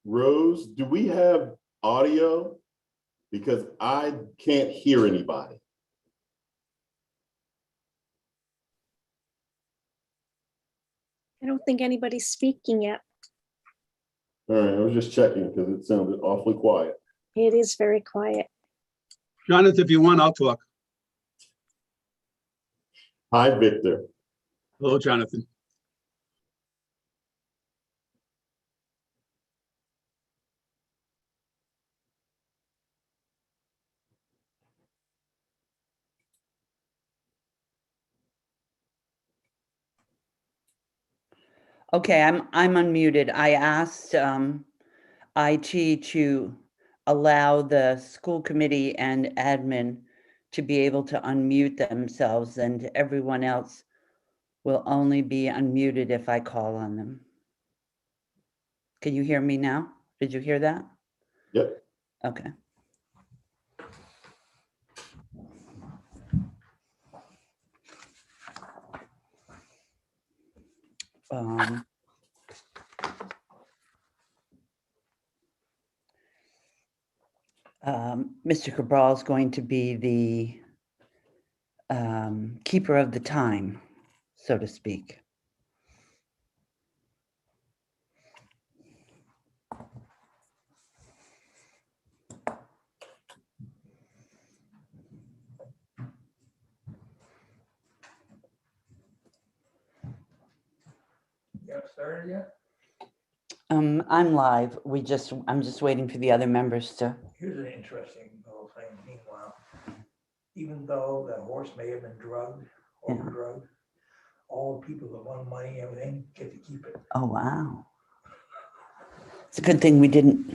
Rose, do we have audio? Because I can't hear anybody. I don't think anybody's speaking yet. All right, I was just checking because it sounded awfully quiet. It is very quiet. Jonathan, if you want, I'll talk. Hi, Victor. Hello, Jonathan. Okay, I'm unmuted. I asked IT to allow the school committee and admin to be able to unmute themselves, and everyone else will only be unmuted if I call on them. Can you hear me now? Did you hear that? Yep. Okay. Mr. Cabral is going to be the keeper of the time, so to speak. You haven't started yet? I'm live. I'm just waiting for the other members to. Here's an interesting little thing. Meanwhile, even though the horse may have been drugged or Yeah. drugged, all the people that won money, everything, get to keep it. Oh, wow. It's a good thing we didn't.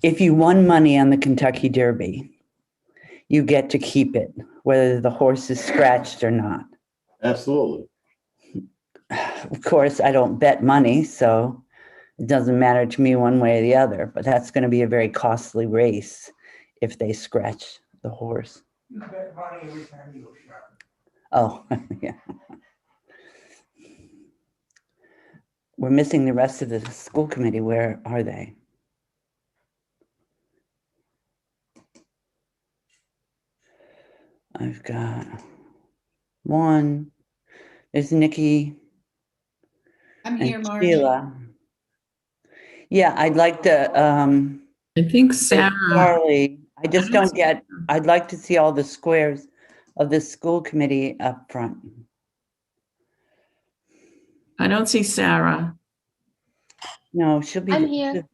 If you won money on the Kentucky Derby, you get to keep it, whether the horse is scratched or not. Absolutely. Of course, I don't bet money, so it doesn't matter to me one way or the other, but that's going to be a very costly race if they scratch the horse. You bet money every time you go shopping. Oh, yeah. We're missing the rest of the school committee. Where are they? I've got one. There's Nikki. I'm here, And Marty. Sheila. Yeah, I'd like to, I think Sarah. Carly, I just I don't don't get, I'd like to see all the squares of the school committee up front. I don't see Sarah. No, she'll be. I'm here.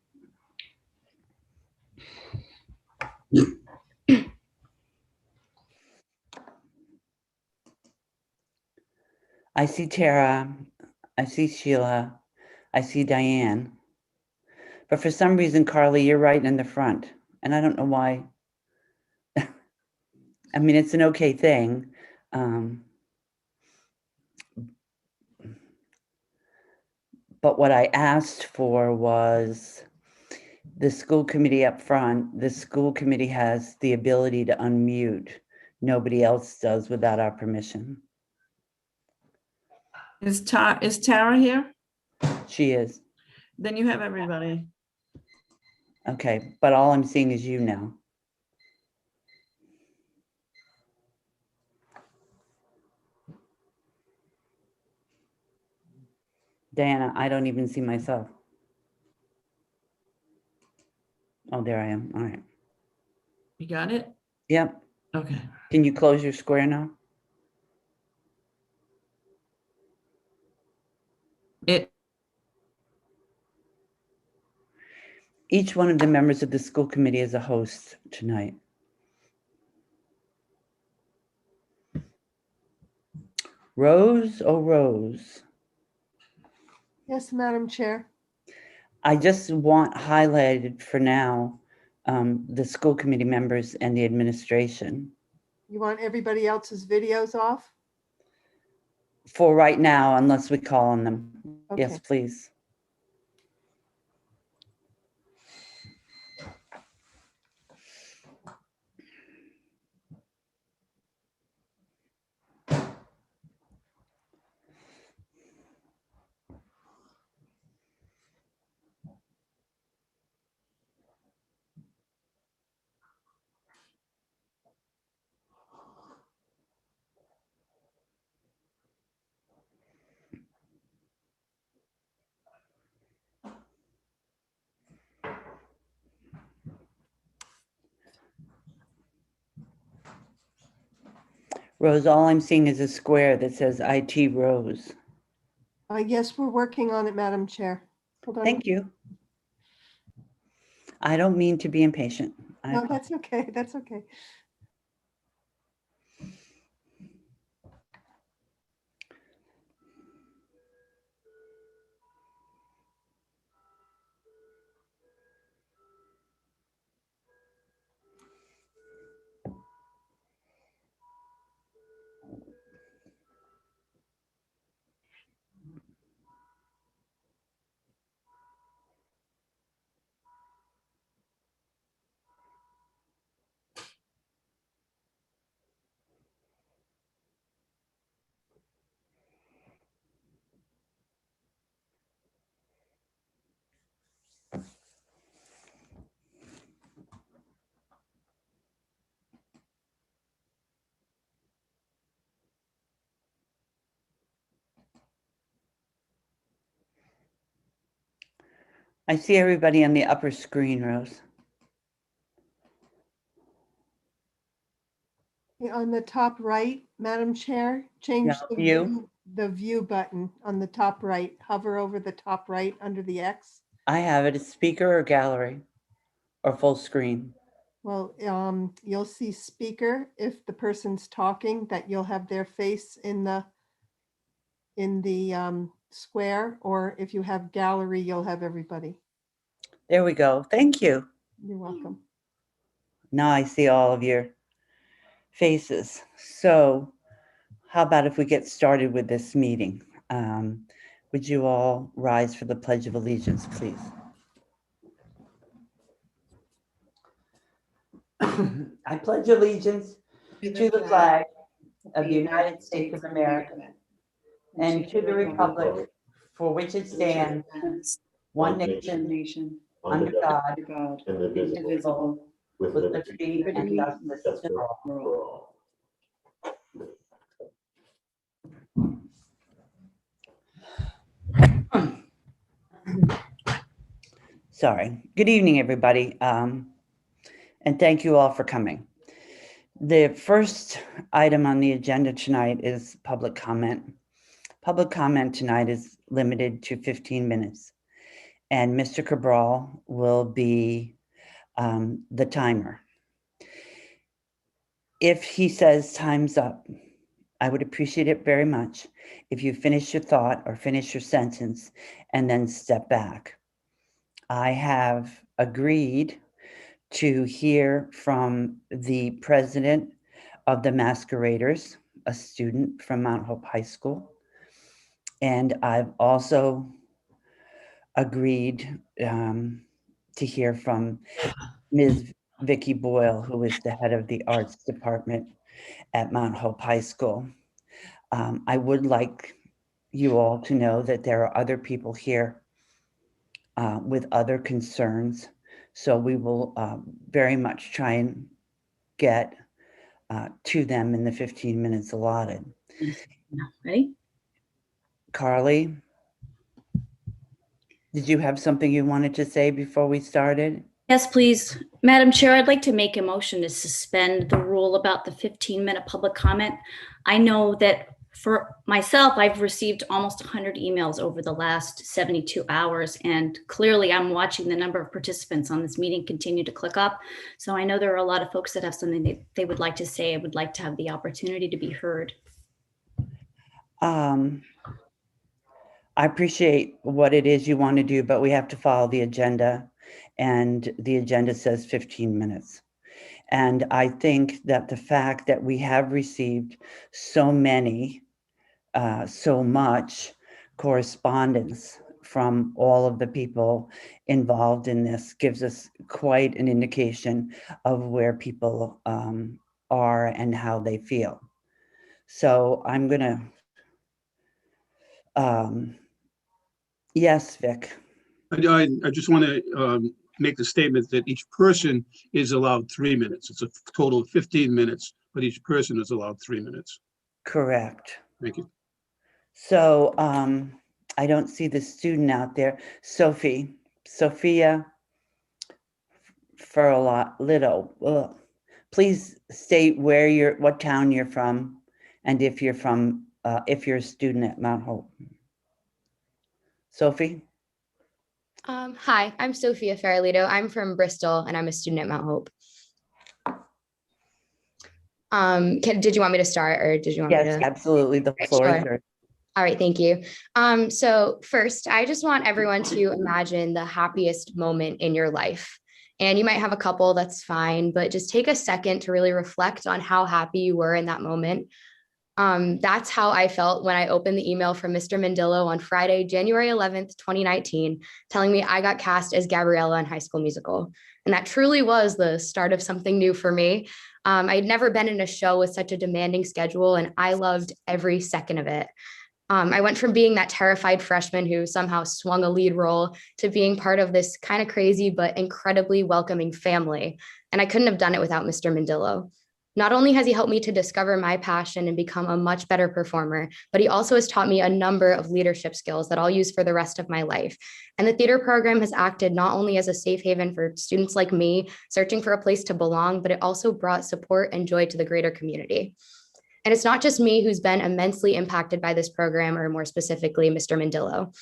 I see Tara, I see Sheila, I see Diane. But for some reason, Carly, you're right in the front, and I don't know why. I mean, it's an okay thing. But what I asked for was the school committee up front. The school committee has the ability to unmute. Nobody else does without our permission. Is Tara here? She is. Then you have everybody. Okay, but all I'm seeing is you now. Diana, I don't even see myself. Oh, there I am. All right. You got it? Yep. Okay. Can you close your square now? Each one of the members of the school committee is a host tonight. Rose, oh Rose. Yes, Madam Chair. I just want highlighted for now the school committee members and the administration. You want everybody else's videos off? For right now, unless we call on them. Okay. Yes, please. Rose, all I'm seeing is a square that says IT Rose. Yes, we're working on it, Madam Chair. Hold on. Thank you. I don't mean to be impatient. No, that's okay. That's okay. I see everybody on the upper screen, Rose. On the top right, Madam Chair, change Yeah, view. the view button on the top right. Hover over the top right under the X. I have it as speaker or gallery or full screen. Well, you'll see speaker if the person's talking, that you'll have their face in the square, or if you have gallery, you'll have everybody. There we go. Thank you. You're welcome. Now I see all of your faces. So how about if we get started with this meeting? Would you all rise for the Pledge of Allegiance, please? I pledge allegiance to the flag of the United States of America and to the republic for which it stands, one nation, under God, indivisible, with liberty and justice for all. Sorry. Good evening, everybody. And thank you all for coming. The first item on the agenda tonight is public comment. Public comment tonight is limited to 15 minutes. And Mr. Cabral will be the timer. If he says time's up, I would appreciate it very much if you finish your thought or finish your sentence and then step back. I have agreed to hear from the president of the Masqueraders, a student from Mount Hope High School. And I've also agreed to hear from Ms. Vicky Boyle, who is the head of the arts department at Mount Hope High School. I would like you all to know that there are other people here with other concerns. So we will very much try and get to them in the 15 minutes allotted. Ready? Carly, did you have something you wanted to say before we started? Yes, please. Madam Chair, I'd like to make a motion to suspend the rule about the 15-minute public comment. I know that for myself, I've received almost 100 emails over the last 72 hours, and clearly I'm watching the number of participants on this meeting continue to click up. So I know there are a lot of folks that have something they would like to say. I would like to have the opportunity to be heard. I appreciate what it is you want to do, but we have to follow the agenda, and the agenda says 15 minutes. And I think that the fact that we have received so much correspondence from all of the people involved in this gives us quite an indication of where people are and how they feel. So I'm gonna, yes, Vic. I just want to make the statement that each person is allowed 3 minutes. It's a total of 15 minutes, but each person is allowed 3 minutes. Correct. Thank you. So I don't see the student out there. Sophia Little. Please state what town you're from and if you're a student at Mount Hope. Sophie? Hi, I'm Sophia Farolito. I'm from Bristol and I'm a student at Mount Hope. Did you want me to start or did you want me Yes, to? absolutely. The Right, floor is sure. yours. All right, thank you. So first, I just want everyone to imagine the happiest moment in your life. And you might have a couple, that's fine, but just take a second to really reflect on how happy you were in that moment. That's how I felt when I opened the email from Mr. Mandillo on Friday, January 11th, 2019, telling me I got cast as Gabriella in High School Musical. And that truly was the start of something new for me. I'd never been in a show with such a demanding schedule, and I loved every second of it. I went from being that terrified freshman who somehow swung a lead role to being part of this kind of crazy but incredibly welcoming family. And I couldn't have done it without Mr. Mandillo. Not only has he helped me to discover my passion and become a much better performer, but he also has taught me a number of leadership skills that I'll use for the rest of my life. And the theater program has acted not only as a safe haven for students like me searching for a place to belong, but it also brought support and joy to the greater community. And it's not just me who's been immensely impacted by this program, or more specifically, Mr. Mandillo.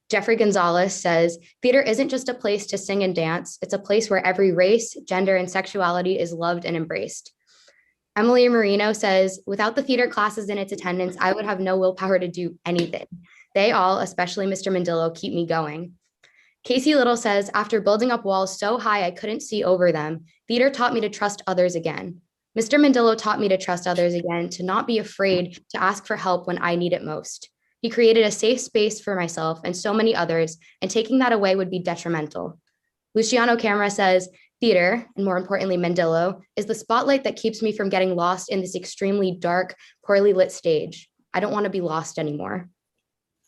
Jeffrey Gonzalez says, theater isn't just a place to sing and dance, it's a place where every race, gender, and sexuality is loved and embraced. Emily Marino says, without the theater classes and its attendance, I would have no willpower to do anything. They all, especially Mr. Mandillo, keep me going. Casey Little says, after building up walls so high I couldn't see over them, theater taught me to trust others again. Mr. Mandillo taught me to trust others again, to not be afraid to ask for help when I need it most. He created a safe space for myself and so many others, and taking that away would be detrimental. Luciano Camera says, theater, and more importantly, Mandillo, is the spotlight that keeps me from getting lost in this extremely dark, poorly lit stage. I don't want to be lost anymore.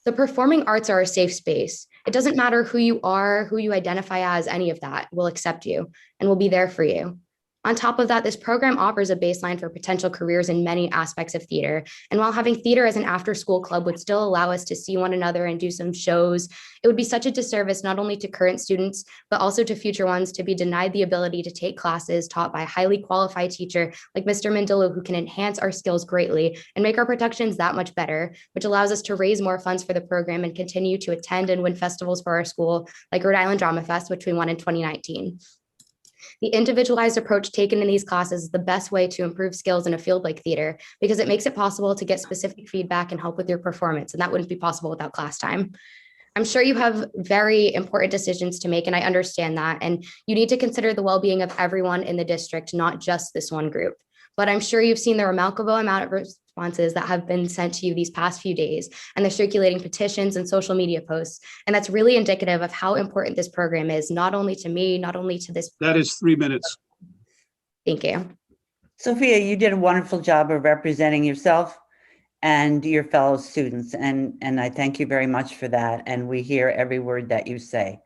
The performing arts are a safe space. It doesn't matter who you are, who you identify as, any of that. We'll accept you and we'll be there for you. On top of that, this program offers a baseline for potential careers in many aspects of theater. And while having theater as an after-school club would still allow us to see one another and do some shows, it would be such a disservice not only to current students, but also to future ones to be denied the ability to take classes taught by a highly qualified teacher like Mr. Mandillo, who can enhance our skills greatly and make our productions that much better, which allows us to raise more funds for the program and continue to attend and win festivals for our school, like Rhode Island Drama Fest, which we won in 2019. The individualized approach taken in these classes is the best way to improve skills in a field like theater, because it makes it possible to get specific feedback and help with your performance, and that wouldn't be possible without class time. I'm sure you have very important decisions to make, and I understand that, and you need to consider the well-being of everyone in the district, not just this one group. But I'm sure you've seen the remarkable amount of responses that have been sent to you these past few days, and the circulating petitions and social media posts. And that's really indicative of how important this program is, not only to me, not only to this. That is 3 minutes. Thank you. Sophia, you did a wonderful job of representing yourself and your fellow students, and I thank you very much for that. And we hear every word that you say.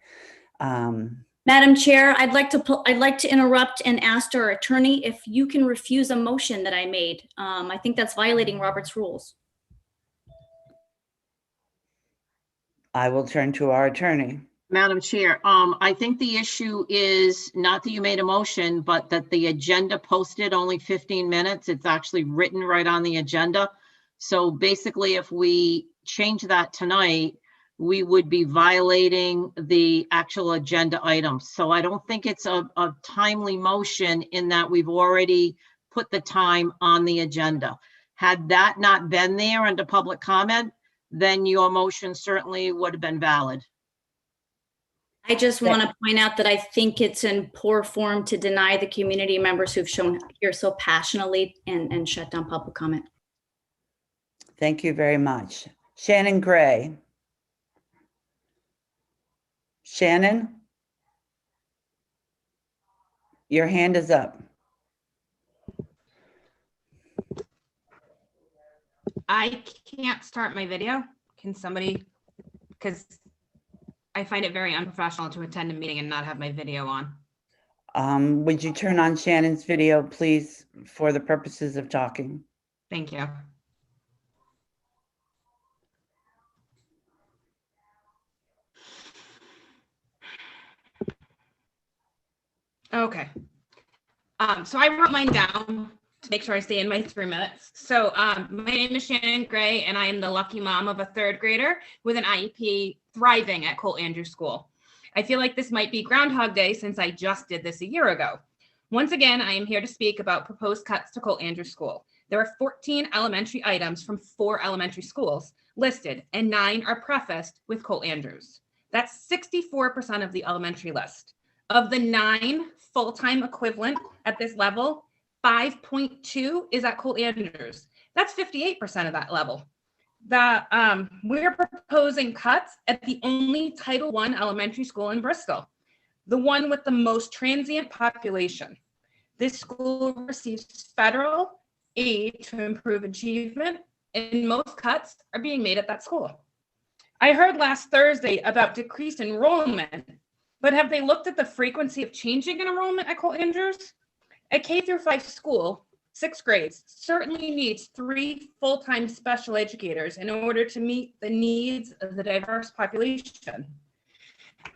Madam Chair, I'd like to interrupt and ask our attorney if you can refuse a motion that I made. I think that's violating Robert's rules. I will turn to our attorney. Madam Chair, I think the issue is not that you made a motion, but that the agenda posted only 15 minutes. It's actually written right on the agenda. So basically, if we change that tonight, we would be violating the actual agenda items. So I don't think it's a timely motion in that we've already put the time on the agenda. Had that not been there under public comment, then your motion certainly would have been valid. I just want to point out that I think it's in poor form to deny the community members who've shown here so passionately and shut down public comment. Thank you very much. Shannon Gray. Shannon? Your hand is up. I can't start my video. Can somebody, because I find it very unprofessional to attend a meeting and not have my video on. Would you turn on Shannon's video, please, for the purposes of talking? Thank you. Okay. So I wrote mine down to make sure I stay in my 3 minutes. So my name is Shannon Gray, and I am the lucky mom of a 3rd grader with an IEP thriving at Colt Andrews School. I feel like this might be Groundhog Day since I just did this a year ago. Once again, I am here to speak about proposed cuts to Colt Andrews School. There are 14 elementary items from 4 elementary schools listed, and 9 are prefaced with Colt Andrews. That's 64% of the elementary list. Of the 9 full-time equivalent at this level, 5.2 is at Colt Andrews. That's 58% of that level. We're proposing cuts at the only Title I elementary school in Bristol, the one with the most transient population. This school receives federal aid to improve achievement, and most cuts are being made at that school. I heard last Thursday about decreased enrollment, but have they looked at the frequency of changing in enrollment at Colt Andrews? A K-5 school, 6th grades, certainly needs 3 full-time special educators in order to meet the needs of the diverse population.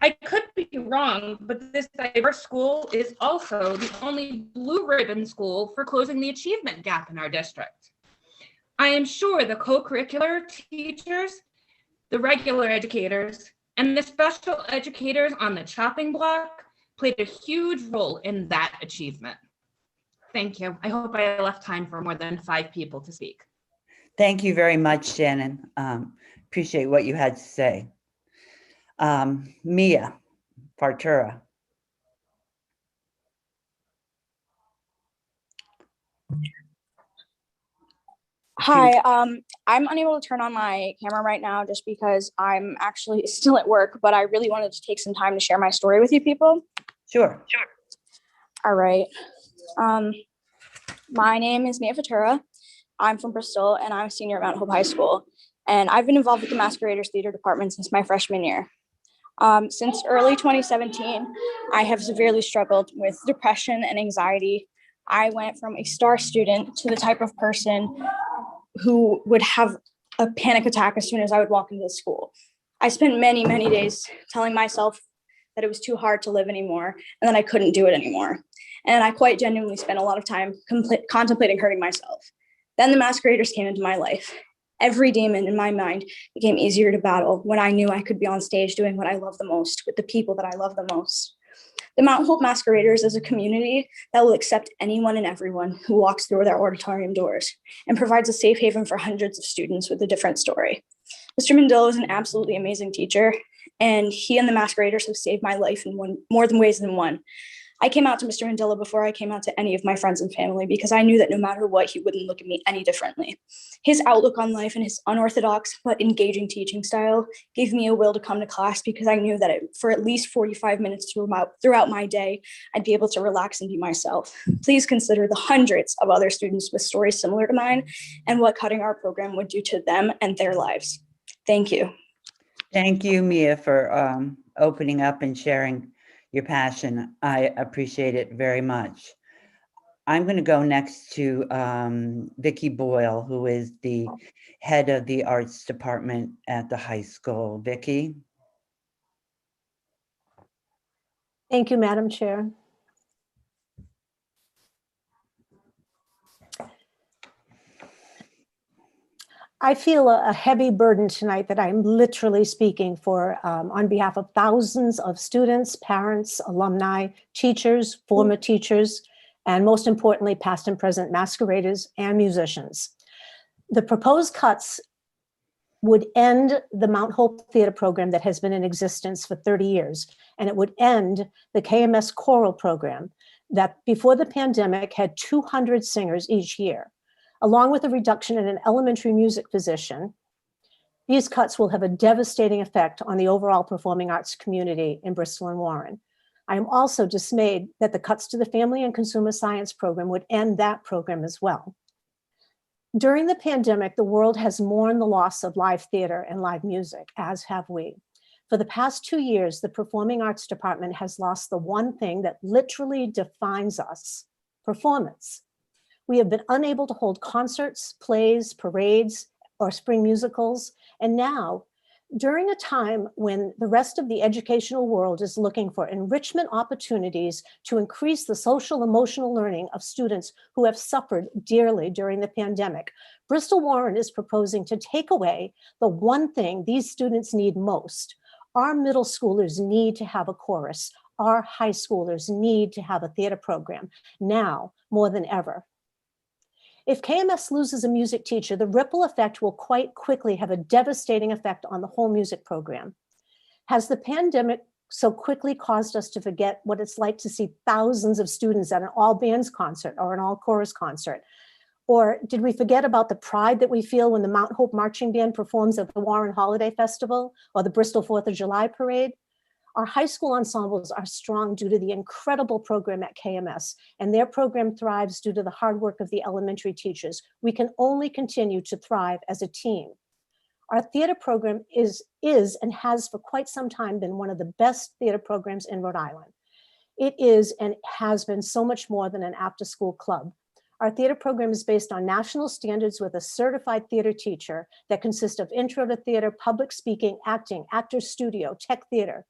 I could be wrong, but this diverse school is also the only blue ribbon school for closing the achievement gap in our district. I am sure the co-curricular teachers, the regular educators, and the special educators on the chopping block played a huge role in that achievement. Thank you. I hope I left time for more than 5 people to speak. Thank you very much, Shannon. Appreciate what you had to say. Mia Fartura. Hi, I'm unable to turn on my camera right now just because I'm actually still at work, but I really wanted to take some time to share my story with you people. Sure. All right. My name is Mia Fatura. I'm from Bristol and I'm a senior at Mount Hope High School. And I've been involved with the Masqueraders Theater Department since my freshman year. Since early 2017, I have severely struggled with depression and anxiety. I went from a star student to the type of person who would have a panic attack as soon as I would walk into the school. I spent many, many days telling myself that it was too hard to live anymore and that I couldn't do it anymore. And I quite genuinely spent a lot of time contemplating hurting myself. Then the Masqueraders came into my life. Every demon in my mind became easier to battle when I knew I could be on stage doing what I love the most with the people that I love the most. The Mount Hope Masqueraders is a community that will accept anyone and everyone who walks through their auditorium doors and provides a safe haven for hundreds of students with a different story. Mr. Mandillo is an absolutely amazing teacher, and he and the Masqueraders have saved my life in more ways than one. I came out to Mr. Mandela before I came out to any of my friends and family because I knew that no matter what, he wouldn't look at me any differently. His outlook on life and his unorthodox but engaging teaching style gave me a will to come to class because I knew that for at least 45 minutes throughout my day, I'd be able to relax and be myself. Please consider the hundreds of other students with stories similar to mine and what cutting our program would do to them and their lives. Thank you. Thank you, Mia, for opening up and sharing your passion. I appreciate it very much. I'm going to go next to Vicky Boyle, who is the head of the arts department at the high school. Vicky. Thank you, Madam Chair. I feel a heavy burden tonight that I'm literally speaking for on behalf of thousands of students, parents, alumni, teachers, former teachers, and most importantly, past and present masqueraders and musicians. The proposed cuts would end the Mount Hope Theater program that has been in existence for 30 years, and it would end the KMS choral program that before the pandemic had 200 singers each year. Along with a reduction in an elementary music position, these cuts will have a devastating effect on the overall performing arts community in Bristol and Warren. I am also dismayed that the cuts to the Family and Consumer Science program would end that program as well. During the pandemic, the world has mourned the loss of live theater and live music, as have we. For the past 2 years, the Performing Arts Department has lost the one thing that literally defines us: performance. We have been unable to hold concerts, plays, parades, or spring musicals, and now During a time when the rest of the educational world is looking for enrichment opportunities to increase the social emotional learning of students who have suffered dearly during the pandemic, Bristol Warren is proposing to take away the one thing these students need most. Our middle schoolers need to have a chorus. Our high schoolers need to have a theater program now more than ever. If KMS loses a music teacher, the ripple effect will quite quickly have a devastating effect on the whole music program. Has the pandemic so quickly caused us to forget what it's like to see thousands of students at an all bands concert or an all chorus concert? Or did we forget about the pride that we feel when the Mount Hope Marching Band performs at the Warren Holiday Festival or the Bristol 4th of July Parade? Our high school ensembles are strong due to the incredible program at KMS, and their program thrives due to the hard work of the elementary teachers. We can only continue to thrive as a team. Our theater program is and has for quite some time been one of the best theater programs in Rhode Island. It is and has been so much more than an after-school club. Our theater program is based on national standards with a certified theater teacher that consists of intro to theater, public speaking, acting, actor's studio, tech theater.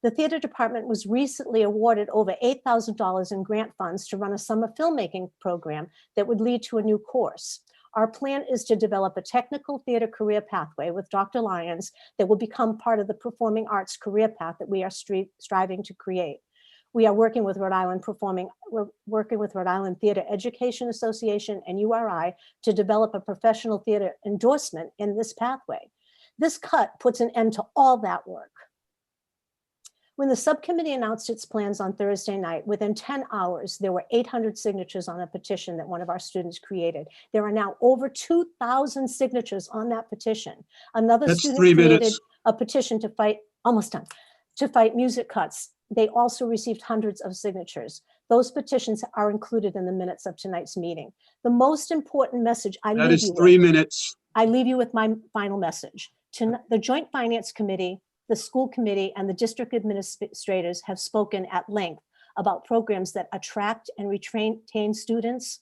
The theater department was recently awarded over $8,000 in grant funds to run a summer filmmaking program that would lead to a new course. Our plan is to develop a technical theater career pathway with Dr. Lyons that will become part of the performing arts career path that we are striving to create. We are working with Rhode Island Theater Education Association and URI to develop a professional theater endorsement in this pathway. This cut puts an end to all that work. When the subcommittee announced its plans on Thursday night, within 10 hours, there were 800 signatures on a petition that one of our students created. There are now over 2,000 signatures on that petition. Another That's student 3 created minutes. a petition to fight, almost done, to fight music cuts. They also received hundreds of signatures. Those petitions are included in the minutes of tonight's meeting. The most important message I That leave is you 3 with, minutes. I leave you with my final message. The Joint Finance Committee, the school committee, and the district administrators have spoken at length about programs that attract and retain students.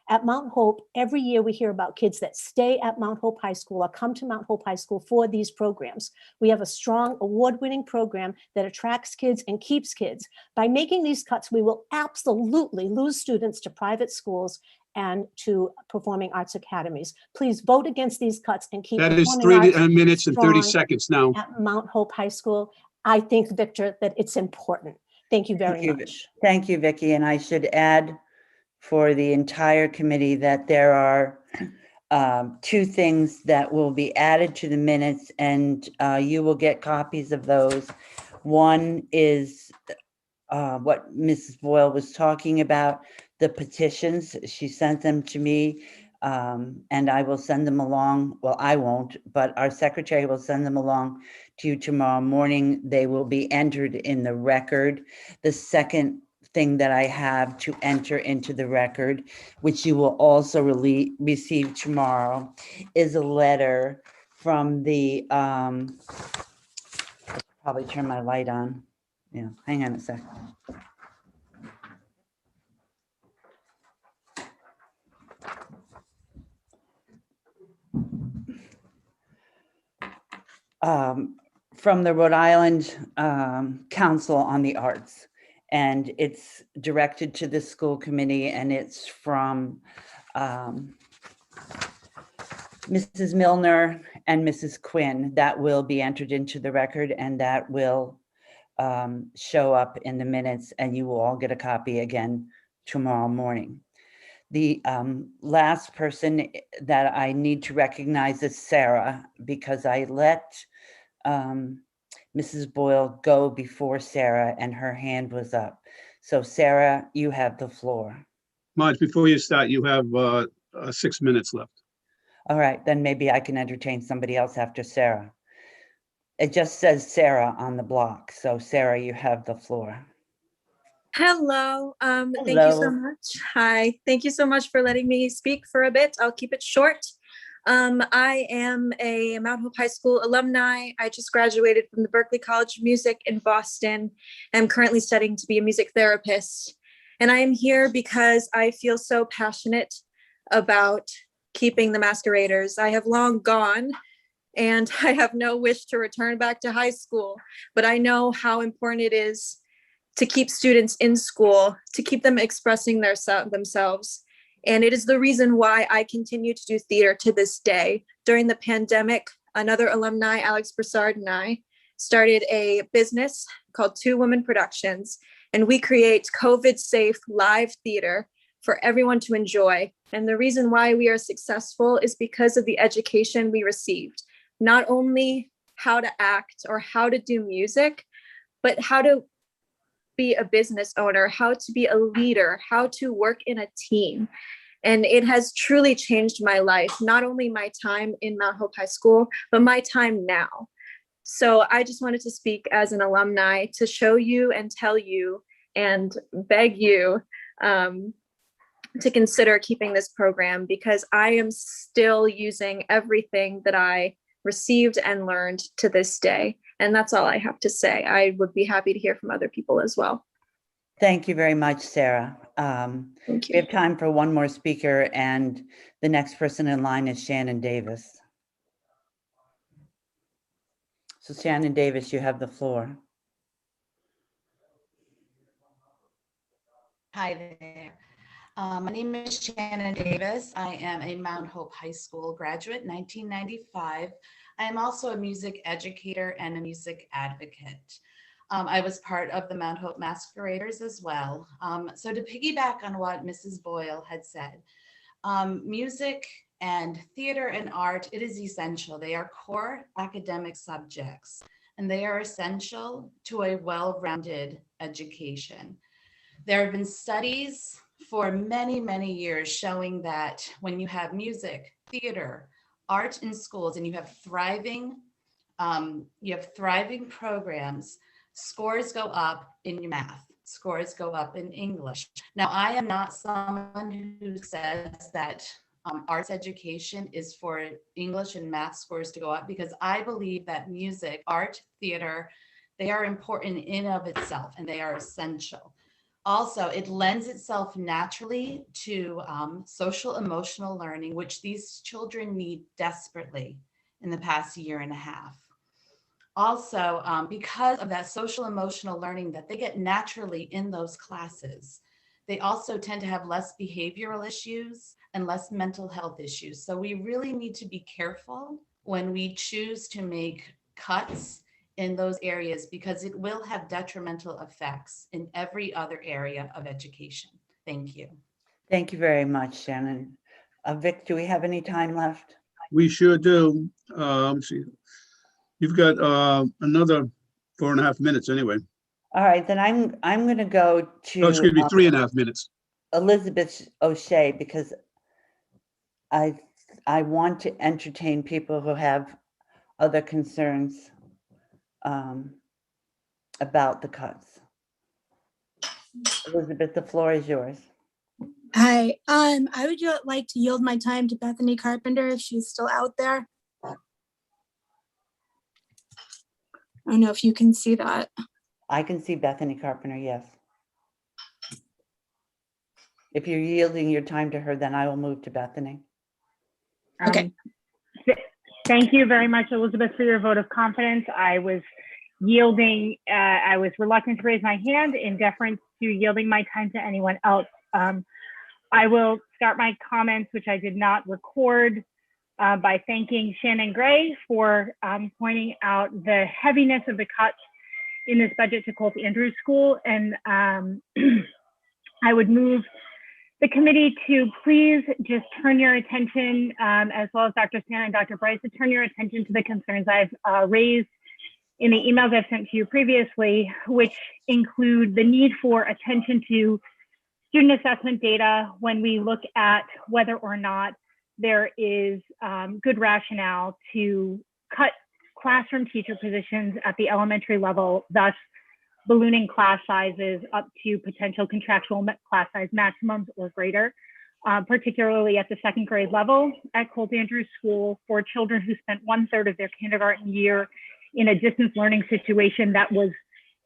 At Mount Hope, every year we hear about kids that stay at Mount Hope High School or come to Mount Hope High School for these programs. We have a strong award-winning program that attracts kids and keeps kids. By making these cuts, we will absolutely lose students to private schools and to performing arts academies. Please vote against these cuts and keep That is performing 3 arts minutes and 30 strong seconds now. at Mount Hope High School. I think, Victor, that it's important. Thank you very much. Thank you, Vicky. And I should add for the entire committee that there are 2 things that will be added to the minutes, and you will get copies of those. One is what Mrs. Boyle was talking about, the petitions. She sent them to me, and I will send them along. Well, I won't, but our secretary will send them along to you tomorrow morning. They will be entered in the record. The second thing that I have to enter into the record, which you will also receive tomorrow, is a letter from the, probably turn my light on. Yeah, hang on a sec. From the Rhode Island Council on the Arts. And it's directed to the school committee, and it's from Mrs. Milner and Mrs. Quinn. That will be entered into the record, and that will show up in the minutes, and you will all get a copy again tomorrow morning. The last person that I need to recognize is Sarah, because I let Mrs. Boyle go before Sarah, and her hand was up. So Sarah, you have the floor. Marge, before you start, you have 6 minutes left. All right, then maybe I can entertain somebody else after Sarah. It just says Sarah on the block. So Sarah, you have the floor. Hello. Thank you so Hello. much. Hi. Thank you so much for letting me speak for a bit. I'll keep it short. I am a Mount Hope High School alumni. I just graduated from the Berklee College of Music in Boston. I'm currently studying to be a music therapist. And I am here because I feel so passionate about keeping the masqueraders. I have long gone and I have no wish to return back to high school, but I know how important it is to keep students in school, to keep them expressing themselves. And it is the reason why I continue to do theater to this day. During the pandemic, another alumni, Alex Broussard, and I started a business called Two Women Productions, and we create COVID-safe live theater for everyone to enjoy. And the reason why we are successful is because of the education we received, not only how to act or how to do music, but how to be a business owner, how to be a leader, how to work in a team. And it has truly changed my life, not only my time in Mount Hope High School, but my time now. So I just wanted to speak as an alumni to show you and tell you and beg you to consider keeping this program, because I am still using everything that I received and learned to this day. And that's all I have to say. I would be happy to hear from other people as well. Thank you very much, Sarah. Thank We have time for one more speaker, and the next person in line is Shannon Davis. So Shannon Davis, you have the floor. Hi there. My name is Shannon Davis. I am a Mount Hope High School graduate, 1995. I am also a music educator and a music advocate. I was part of the Mount Hope Masqueraders as well. So to piggyback on what Mrs. Boyle had said, music and theater and art, it is essential. They are core academic subjects, and they are essential to a well-rounded education. There have been studies for many, many years showing that when you have music, theater, art in schools, and you have thriving programs, scores go up in your math, scores go up in English. Now, I am not someone who says that arts education is for English and math scores to go up, because I believe that music, art, theater, they are important in of itself, and they are essential. Also, it lends itself naturally to social emotional learning, which these children need desperately in the past year and a half. Also, because of that social emotional learning that they get naturally in those classes, they also tend to have less behavioral issues and less mental health issues. So we really need to be careful when we choose to make cuts in those areas, because it will have detrimental effects in every other area of education. Thank you. Thank you very much, Shannon. Vic, do we have any time left? We sure do. Let's see. You've got another 4.5 minutes anyway. All right, then I'm going to go to. Oh, excuse me, 3.5 minutes. Elizabeth O'Shea, because I want to entertain people who have other concerns about the cuts. Elizabeth, the floor is yours. Hi, I would like to yield my time to Bethany Carpenter if she's still out there. I don't know if you can see that. I can see Bethany Carpenter, yes. If you're yielding your time to her, then I will move to Bethany. Okay. Thank you very much, Elizabeth, for your vote of confidence. I was yielding, I was reluctant to raise my hand in deference to yielding my time to anyone else. I will start my comments, which I did not record, by thanking Shannon Gray for pointing out the heaviness of the cuts in this budget to Colt Andrews School. And I would move the committee to please just turn your attention, as well as Dr. Santa and Dr. Bryce, to turn your attention to the concerns I've raised in the emails I've sent to you previously, which include the need for attention to student assessment data when we look at whether or not there is good rationale to cut classroom teacher positions at the elementary level, thus ballooning class sizes up to potential contractual class size maximums or greater, particularly at the second grade level at Colt Andrews School for children who spent 1/3 of their kindergarten year in a distance learning situation that was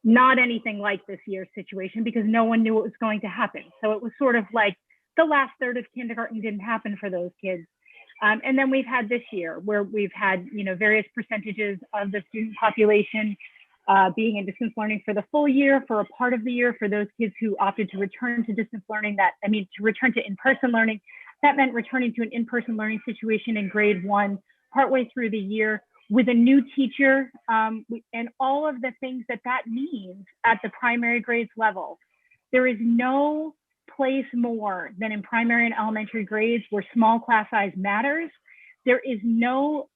not anything like this year's situation, because no one knew what was going to happen. So it was sort of like the last third of kindergarten didn't happen for those kids. And then we've had this year where we've had, various percentages of the student population being in distance learning for the full year, for a part of the year, for those kids who opted to return to distance learning, to return to in-person learning. That meant returning to an in-person learning situation in grade 1 partway through the year with a new teacher, and all of the things that means at the primary grades level. There is no place more than in primary and elementary grades where small class size matters. There is no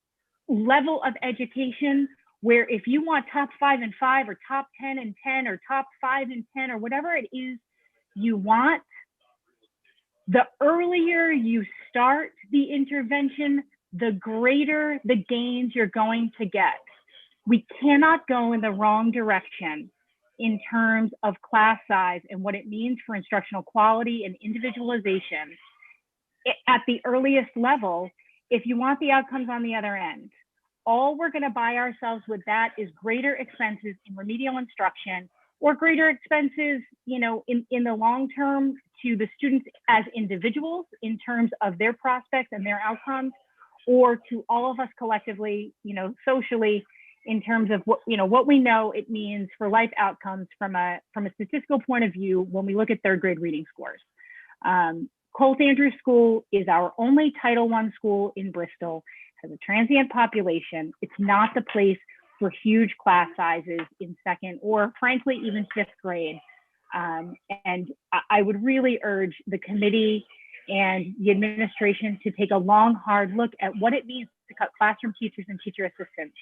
level of education where if you want top 5 and 5 or top 10 and 10 or top 5 and 10 or whatever it is you want, the earlier you start the intervention, the greater the gains you're going to get. We cannot go in the wrong direction in terms of class size and what it means for instructional quality and individualization at the earliest level if you want the outcomes on the other end. All we're going to buy ourselves with that is greater expenses in remedial instruction, or greater expenses, in the long term to the students as individuals in terms of their prospects and their outcomes, or to all of us collectively, socially, in terms of what we know it means for life outcomes from a statistical point of view when we look at third grade reading scores. Colt Andrews School is our only Title I school in Bristol, has a transient population. It's not the place for huge class sizes in second or frankly even 5th grade. And I would really urge the committee and the administration to take a long, hard look at what it means to cut classroom teachers and teacher assistants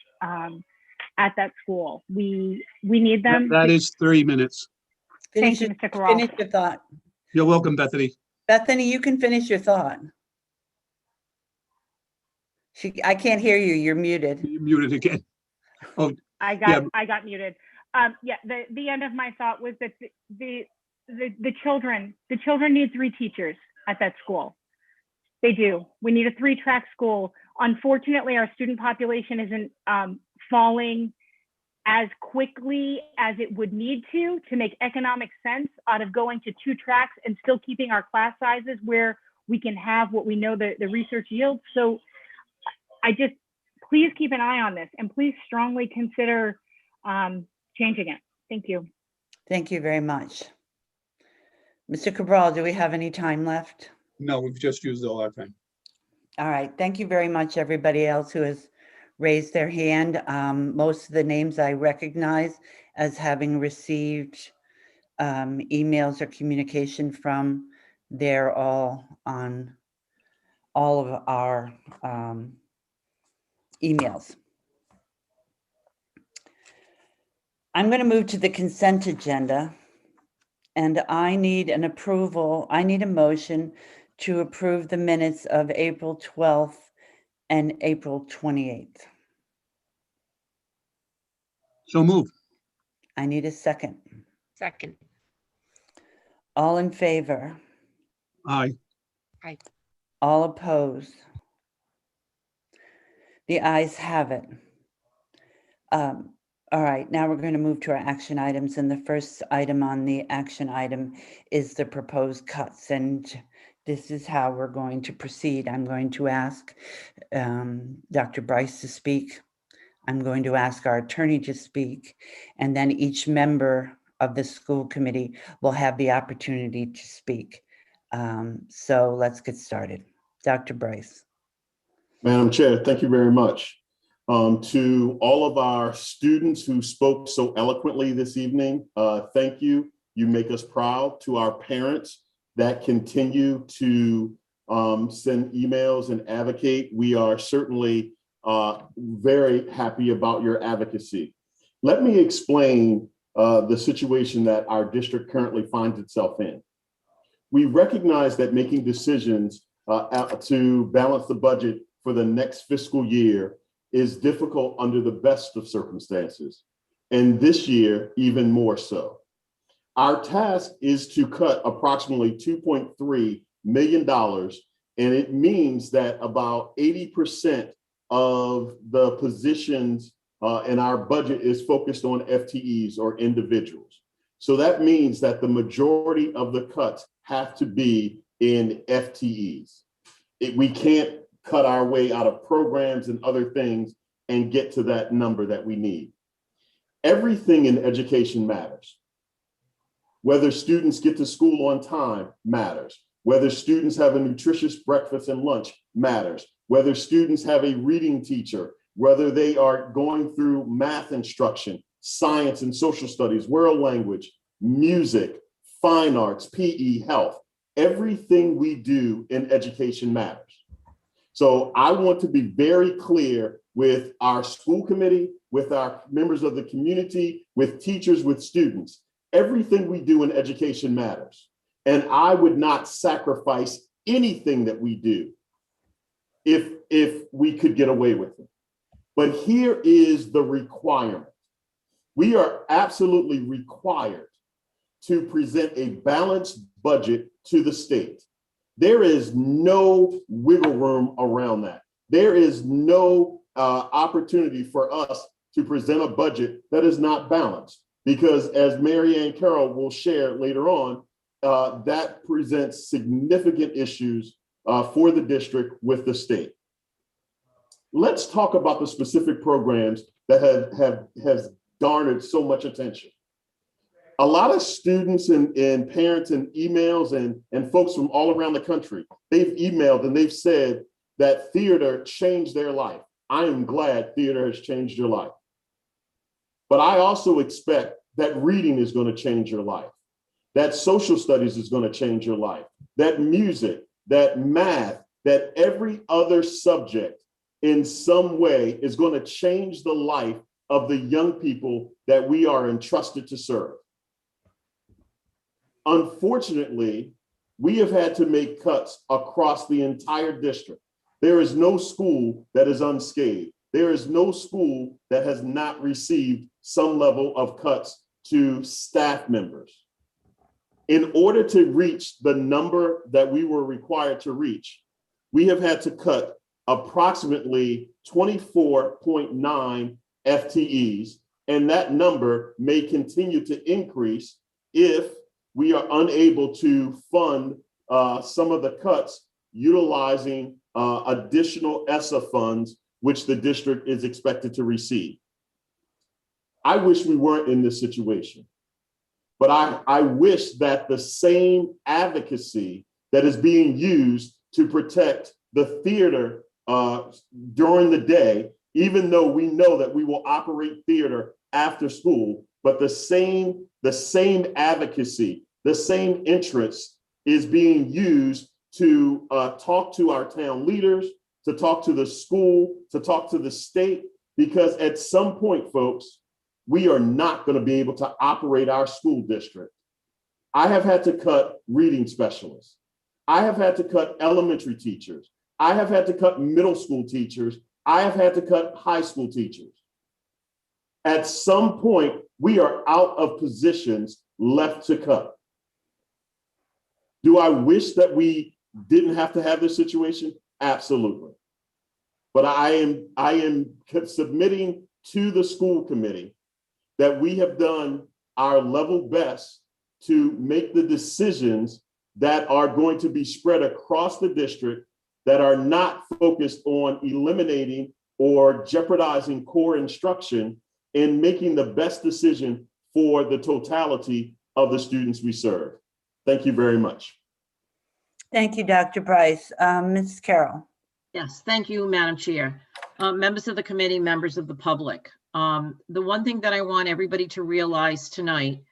at that school. We need them. That is 3 minutes. Thank you, Mr. Corral. Finish your thought. You're welcome, Bethany. Bethany, you can finish your thought. I can't hear you. You're muted. You're muted again. Oh, I got muted. The end of my thought was that the children need 3 teachers at that school. They do. We need a 3-track school. Unfortunately, our student population isn't falling as quickly as it would need to make economic sense out of going to 2 tracks and still keeping our class sizes where we can have what we know the research yields. So please keep an eye on this and please strongly consider changing it. Thank you. Thank you very much. Mr. Cabral, do we have any time left? no, we've just used all our time. All right. Thank you very much, everybody else who has raised their hand. Most of the names I recognize as having received emails or communication from. They're all on all of our emails. I'm going to move to the consent agenda, and I need an approval. I need a motion to approve the minutes of April 12th and April 28th. So move. I need a second. Second. All in favor? Aye. Aye. All opposed? The ayes have it. All right, now we're going to move to our action items, and the first item on the action item is the proposed cuts, and this is how we're going to proceed. I'm going to ask Dr. Bryce to speak. I'm going to ask our attorney to speak, and then each member of the school committee will have the opportunity to speak. So let's get started. Dr. Bryce. Madam Chair, thank you very much. To all of our students who spoke so eloquently this evening, thank you. You make us proud. To our parents that continue to send emails and advocate, we are certainly very happy about your advocacy. Let me explain the situation that our district currently finds itself in. We recognize that making decisions to balance the budget for the next fiscal year is difficult under the best of circumstances, and this year even more so. Our task is to cut approximately $2.3 million, and it means that about 80% of the positions in our budget is focused on FTEs or individuals. So that means that the majority of the cuts have to be in FTEs. We can't cut our way out of programs and other things and get to that number that we need. Everything in education matters. Whether students get to school on time matters. Whether students have a nutritious breakfast and lunch matters. Whether students have a reading teacher, whether they are going through math instruction, science and social studies, world language, music, fine arts, PE, health, everything we do in education matters. So I want to be very clear with our school committee, with our members of the community, with teachers, with students. Everything we do in education matters. And I would not sacrifice anything that we do if we could get away with it. But here is the requirement. We are absolutely required to present a balanced budget to the state. There is no wiggle room around that. There is no opportunity for us to present a budget that is not balanced, because as Mary Ann Carroll will share later on, that presents significant issues for the district with the state. Let's talk about the specific programs that have garnered so much attention. A lot of students and parents and emails and folks from all around the country, they've emailed and they've said that theater changed their life. I am glad theater has changed your life. But I also expect that reading is going to change your life, that social studies is going to change your life, that music, that math, that every other subject in some way is going to change the life of the young people that we are entrusted to serve. Unfortunately, we have had to make cuts across the entire district. There is no school that is unscathed. There is no school that has not received some level of cuts to staff members. In order to reach the number that we were required to reach, we have had to cut approximately 24.9 FTEs, and that number may continue to increase if we are unable to fund some of the cuts utilizing additional ESSA funds, which the district is expected to receive. I wish we weren't in this situation, but I wish that the same advocacy that is being used to protect the theater during the day, even though we know that we will operate theater after school, but the same advocacy, the same interest is being used to talk to our town leaders, to talk to the school, to talk to the state, because at some point, folks, we are not going to be able to operate our school district. I have had to cut reading specialists. I have had to cut elementary teachers. I have had to cut middle school teachers. I have had to cut high school teachers. At some point, we are out of positions left to cut. Do I wish that we didn't have to have this situation? Absolutely. But I am submitting to the school committee that we have done our level best to make the decisions that are going to be spread across the district, that are not focused on eliminating or jeopardizing core instruction, and making the best decision for the totality of the students we serve. Thank you very much. Thank you, Dr. Price. Ms. Carroll. Yes, thank you, Madam Chair. Members of the committee, members of the public. The one thing that I want everybody to realize tonight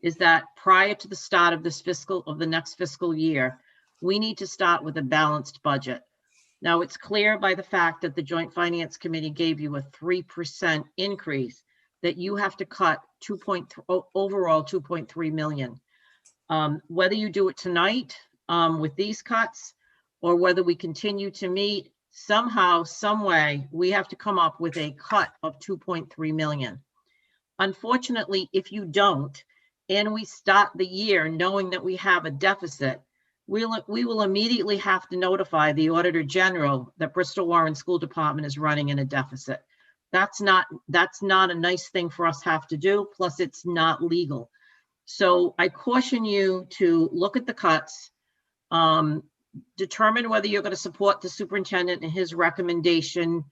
is that prior to the start of the next fiscal year, we need to start with a balanced budget. Now, it's clear by the fact that the Joint Finance Committee gave you a 3% increase that you have to cut overall 2.3 million. Whether you do it tonight with these cuts, or whether we continue to meet, somehow, some way, we have to come up with a cut of 2.3 million. Unfortunately, if you don't, and we start the year knowing that we have a deficit, we will immediately have to notify the Auditor General that Bristol Warren School Department is running in a deficit. That's not a nice thing for us to have to do, plus it's not legal. So I caution you to look at the cuts. determine whether you're going to support the superintendent and his recommendation.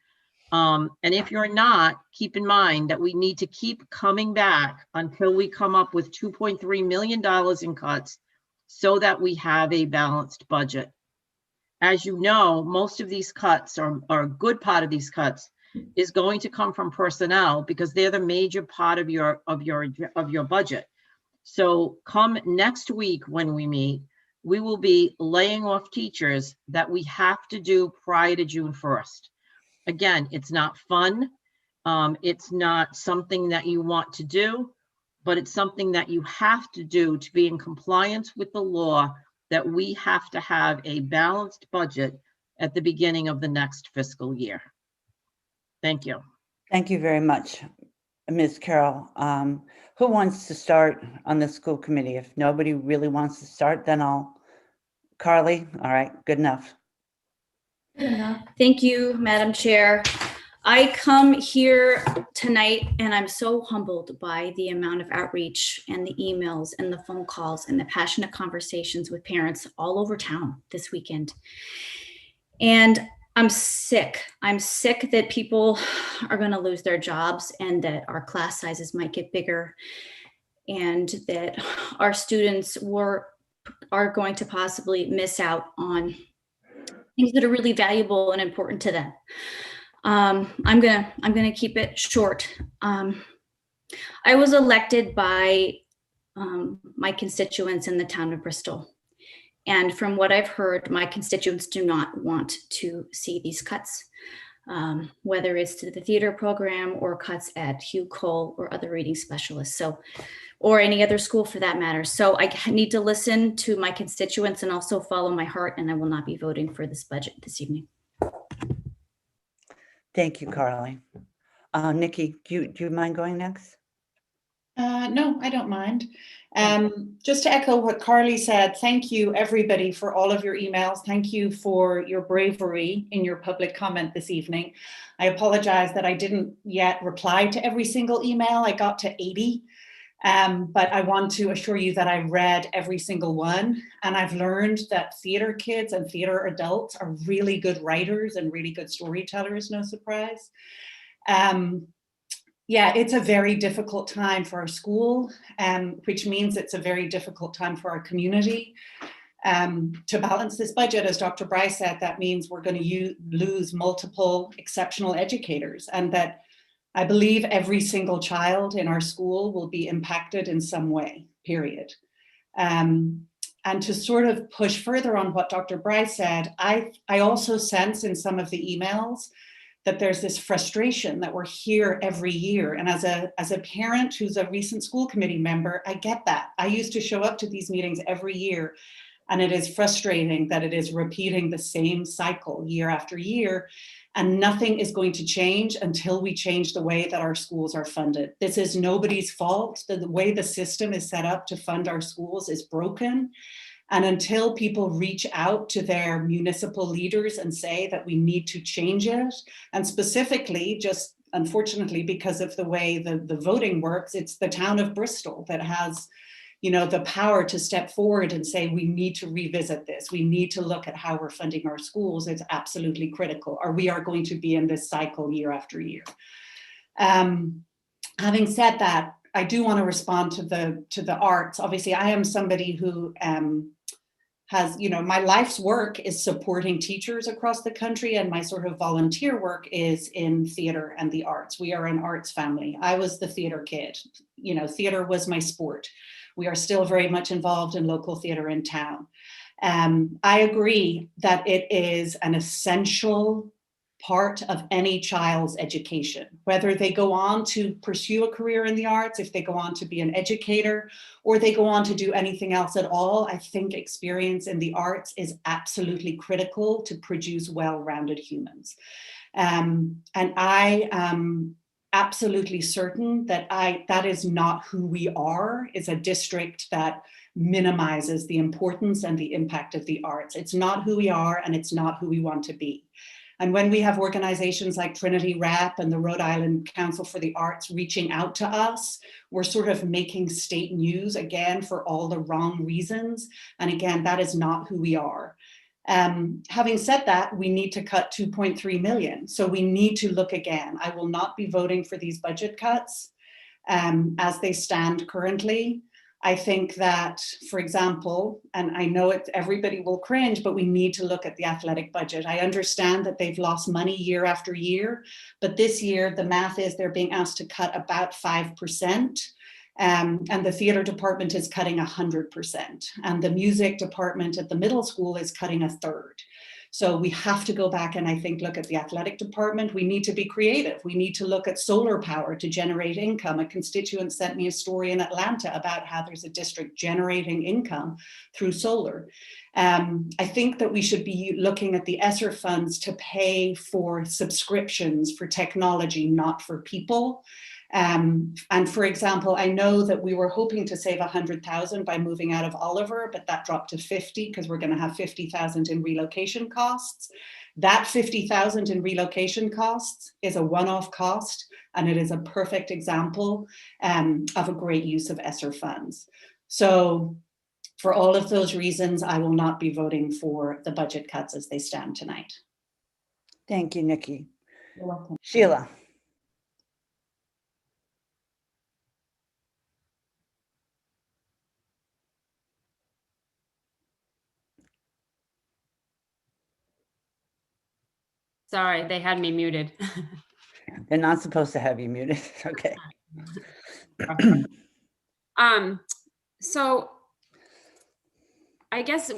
And if you're not, keep in mind that we need to keep coming back until we come up with $2.3 million in cuts so that we have a balanced budget. As you know, most of these cuts, or a good part of these cuts, is going to come from personnel because they're the major part of your budget. So come next week when we meet, we will be laying off teachers that we have to do prior to June 1st. Again, it's not fun. It's not something that you want to do, but it's something that you have to do to be in compliance with the law that we have to have a balanced budget at the beginning of the next fiscal year. Thank you. Thank you very much, Ms. Carroll. Who wants to start on the school committee? If nobody really wants to start, then Carly, all right, good enough. Thank you, Madam Chair. I come here tonight and I'm so humbled by the amount of outreach and the emails and the phone calls and the passionate conversations with parents all over town this weekend. And I'm sick. I'm sick that people are going to lose their jobs and that our class sizes might get bigger and that our students are going to possibly miss out on things that are really valuable and important to them. I'm gonna keep it short. I was elected by my constituents in the town of Bristol. And from what I've heard, my constituents do not want to see these cuts, whether it's to the theater program or cuts at Hugh Cole or other reading specialists, or any other school for that matter. So I need to listen to my constituents and also follow my heart, and I will not be voting for this budget this evening. Thank you, Carly. Nikki, do you mind going next? No, I don't mind. Just to echo what Carly said, thank you everybody for all of your emails. Thank you for your bravery in your public comment this evening. I apologize that I didn't yet reply to every single email. I got to 80, but I want to assure you that I read every single one. And I've learned that theater kids and theater adults are really good writers and really good storytellers, no surprise. Yeah, it's a very difficult time for our school, which means it's a very difficult time for our community. To balance this budget, as Dr. Bryce said, that means we're going to lose multiple exceptional educators, and that I believe every single child in our school will be impacted in some way, period. And to sort of push further on what Dr. Bryce said, I also sense in some of the emails that there's this frustration that we're here every year. And as a parent who's a recent school committee member, I get that. I used to show up to these meetings every year, and it is frustrating that it is repeating the same cycle year after year, and nothing is going to change until we change the way that our schools are funded. This is nobody's fault. The way the system is set up to fund our schools is broken. And until people reach out to their municipal leaders and say that we need to change it, and specifically, just unfortunately, because of the way the voting works, it's the town of Bristol that has, the power to step forward and say, we need to revisit this. We need to look at how we're funding our schools. It's absolutely critical, or we are going to be in this cycle year after year. Having said that, I do want to respond to the arts. Obviously, I am somebody who has, my life's work is supporting teachers across the country, and my sort of volunteer work is in theater and the arts. We are an arts family. I was the theater kid. Theater was my sport. We are still very much involved in local theater in town. I agree that it is an essential part of any child's education, whether they go on to pursue a career in the arts, if they go on to be an educator, or they go on to do anything else at all. I think experience in the arts is absolutely critical to produce well-rounded humans. And I am absolutely certain that that is not who we are, is a district that minimizes the importance and the impact of the arts. It's not who we are, and it's not who we want to be. And when we have organizations like Trinity Rep and the Rhode Island Council for the Arts reaching out to us, we're sort of making state news again for all the wrong reasons. And again, that is not who we are. Having said that, we need to cut 2.3 million. So we need to look again. I will not be voting for these budget cuts as they stand currently. I think that, for example, and I know everybody will cringe, but we need to look at the athletic budget. I understand that they've lost money year after year, but this year the math is they're being asked to cut about 5%. And the theater department is cutting 100%. And the music department at the middle school is cutting 1/3. So we have to go back and I think look at the athletic department. We need to be creative. We need to look at solar power to generate income. A constituent sent me a story in Atlanta about how there's a district generating income through solar. I think that we should be looking at the ESSER funds to pay for subscriptions for technology, not for people. And for example, I know that we were hoping to save 100,000 by moving out of Oliver, but that dropped to 50 because we're going to have 50,000 in relocation costs. That 50,000 in relocation costs is a one-off cost, and it is a perfect example of a great use of ESSER funds. So for all of those reasons, I will not be voting for the budget cuts as they stand tonight. Thank you, Nikki. You're welcome. Sheila. Sorry, they had me muted. They're not supposed to have you muted. Okay. So I guess,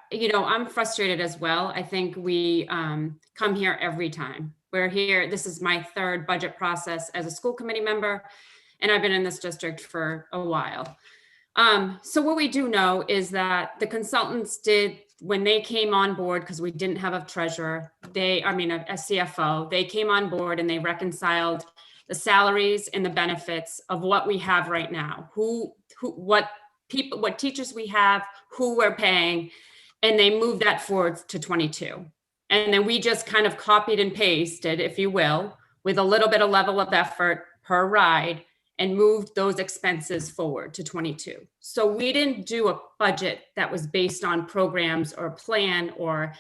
you know, I'm frustrated as well. I think we come here every time. We're here, this is my third budget process as a school committee member, and I've been in this district for a while. So what we do know is that the consultants did, when they came on board, because we didn't have a treasurer, a CFO, they came on board and they reconciled the salaries and the benefits of what we have right now, what teachers we have, who we're paying, and they moved that forward to 22. And then we just kind of copied and pasted, if you will, with a little bit of level of effort per ride, and moved those expenses forward to 22. So we didn't do a budget that was based on programs or plan, or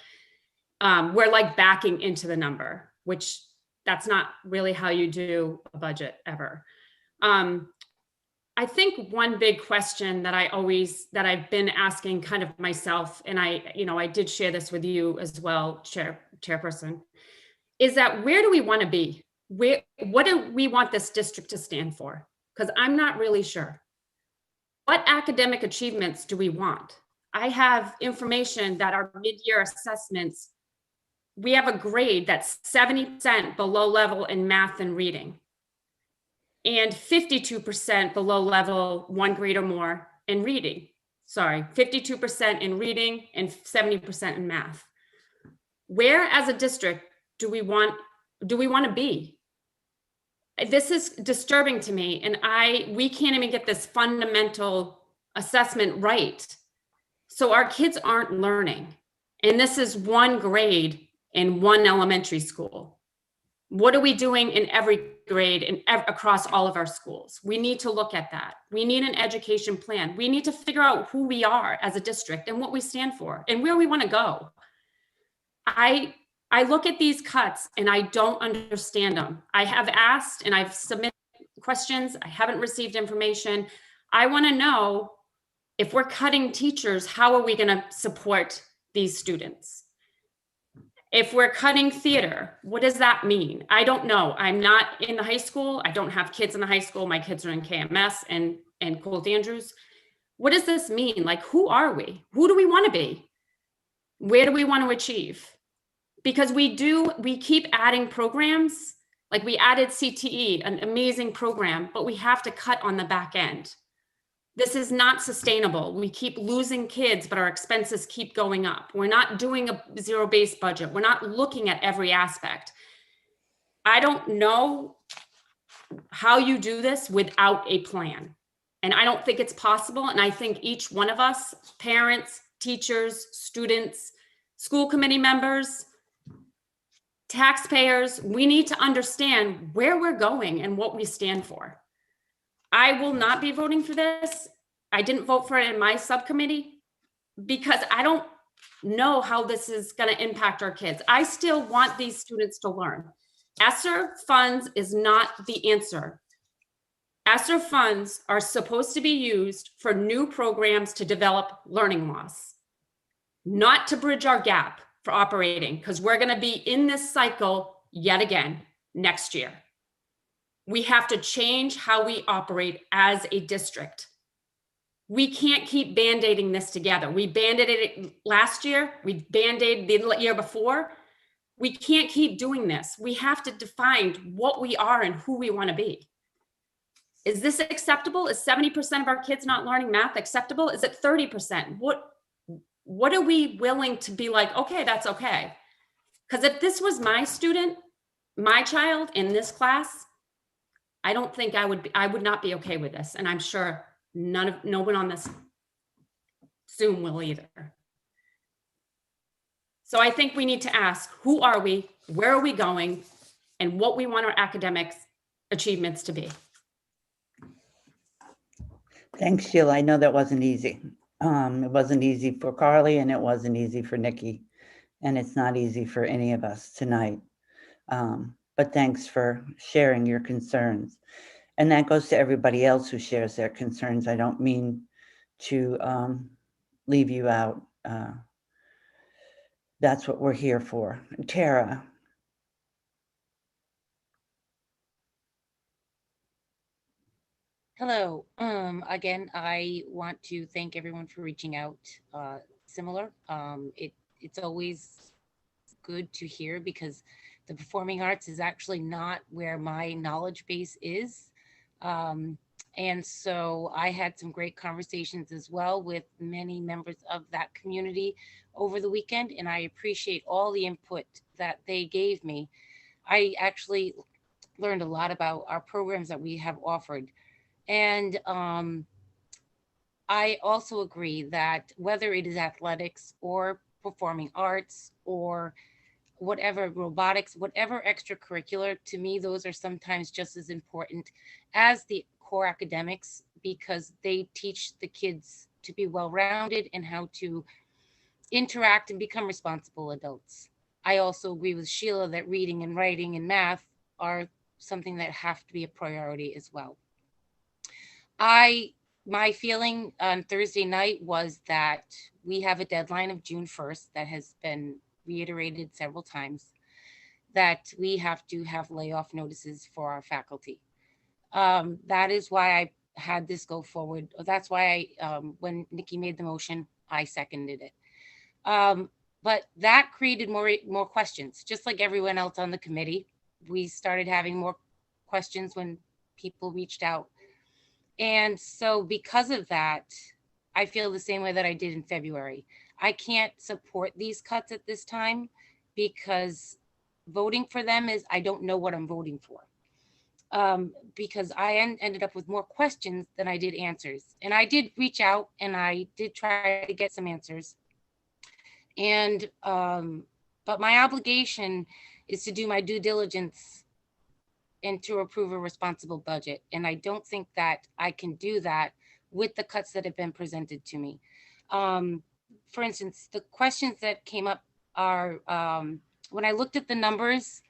we're like backing into the number, which that's not really how you do a budget ever. I think one big question that I've been asking kind of myself, and I did share this with you as well, Chairperson, is that where do we want to be? What do we want this district to stand for? Because I'm not really sure. What academic achievements do we want? I have information that our mid-year assessments, we have a grade that's 70% below level in math and reading, and 52% below level 1 grade or more in reading. Sorry, 52% in reading and 70% in math. Where as a district do we want to be? This is disturbing to me, and we can't even get this fundamental assessment right. So our kids aren't learning, and this is 1 grade in 1 elementary school. What are we doing in every grade and across all of our schools? We need to look at that. We need an education plan. We need to figure out who we are as a district and what we stand for and where we want to go. I look at these cuts and I don't understand them. I have asked and I've submitted questions. I haven't received information. I want to know, if we're cutting teachers, how are we going to support these students? If we're cutting theater, what does that mean? I don't know. I'm not in the high school. I don't have kids in the high school. My kids are in KMS and Colt Andrews. What does this mean? Like, who are we? Who do we want to be? Where do we want to achieve? Because we keep adding programs, like we added CTE, an amazing program, but we have to cut on the back end. This is not sustainable. We keep losing kids, but our expenses keep going up. We're not doing a zero-based budget. We're not looking at every aspect. I don't know how you do this without a plan. And I don't think it's possible. And I think each one of us, parents, teachers, students, school committee members, taxpayers, we need to understand where we're going and what we stand for. I will not be voting for this. I didn't vote for it in my subcommittee because I don't know how this is going to impact our kids. I still want these students to learn. ESSER funds is not the answer. ESSER funds are supposed to be used for new programs to develop learning loss, not to bridge our gap for operating, because we're going to be in this cycle yet again next year. We have to change how we operate as a district. We can't keep band-aiding this together. We band-aided it last year. We band-aided the year before. We can't keep doing this. We have to define what we are and who we want to be. Is this acceptable? Is 70% of our kids not learning math acceptable? Is it 30%? What are we willing to be like, okay, that's okay? Because if this was my student, my child in this class, I don't think I would not be okay with this. And I'm sure no one on this Zoom will either. So I think we need to ask, who are we, where are we going, and what we want our academic achievements to be. Thanks, Sheila. I know that wasn't easy. It wasn't easy for Carly, and it wasn't easy for Nikki, and it's not easy for any of us tonight. But thanks for sharing your concerns. And that goes to everybody else who shares their concerns. I don't mean to leave you out. That's what we're here for. Tara. Hello. Again, I want to thank everyone for reaching out. It's always good to hear, because the performing arts is actually not where my knowledge base is. And so I had some great conversations as well with many members of that community over the weekend, and I appreciate all the input that they gave me. I actually learned a lot about our programs that we have offered. And I also agree that whether it is athletics or performing arts or whatever, robotics, whatever extracurricular, to me, those are sometimes just as important as the core academics, because they teach the kids to be well-rounded and how to interact and become responsible adults. I also agree with Sheila that reading and writing and math are something that have to be a priority as well. My feeling on Thursday night was that we have a deadline of June 1st that has been reiterated several times, that we have to have layoff notices for our faculty. That is why I had this go forward. That's why when Nikki made the motion, I seconded it. But that created more questions, just like everyone else on the committee. We started having more questions when people reached out. And so because of that, I feel the same way that I did in February. I can't support these cuts at this time, because voting for them is, I don't know what I'm voting for. Because I ended up with more questions than I did answers. And I did reach out and I did try to get some answers. And, but my obligation is to do my due diligence and to approve a responsible budget. And I don't think that I can do that with the cuts that have been presented to me. For instance, the questions that came up are, when I looked at the numbers,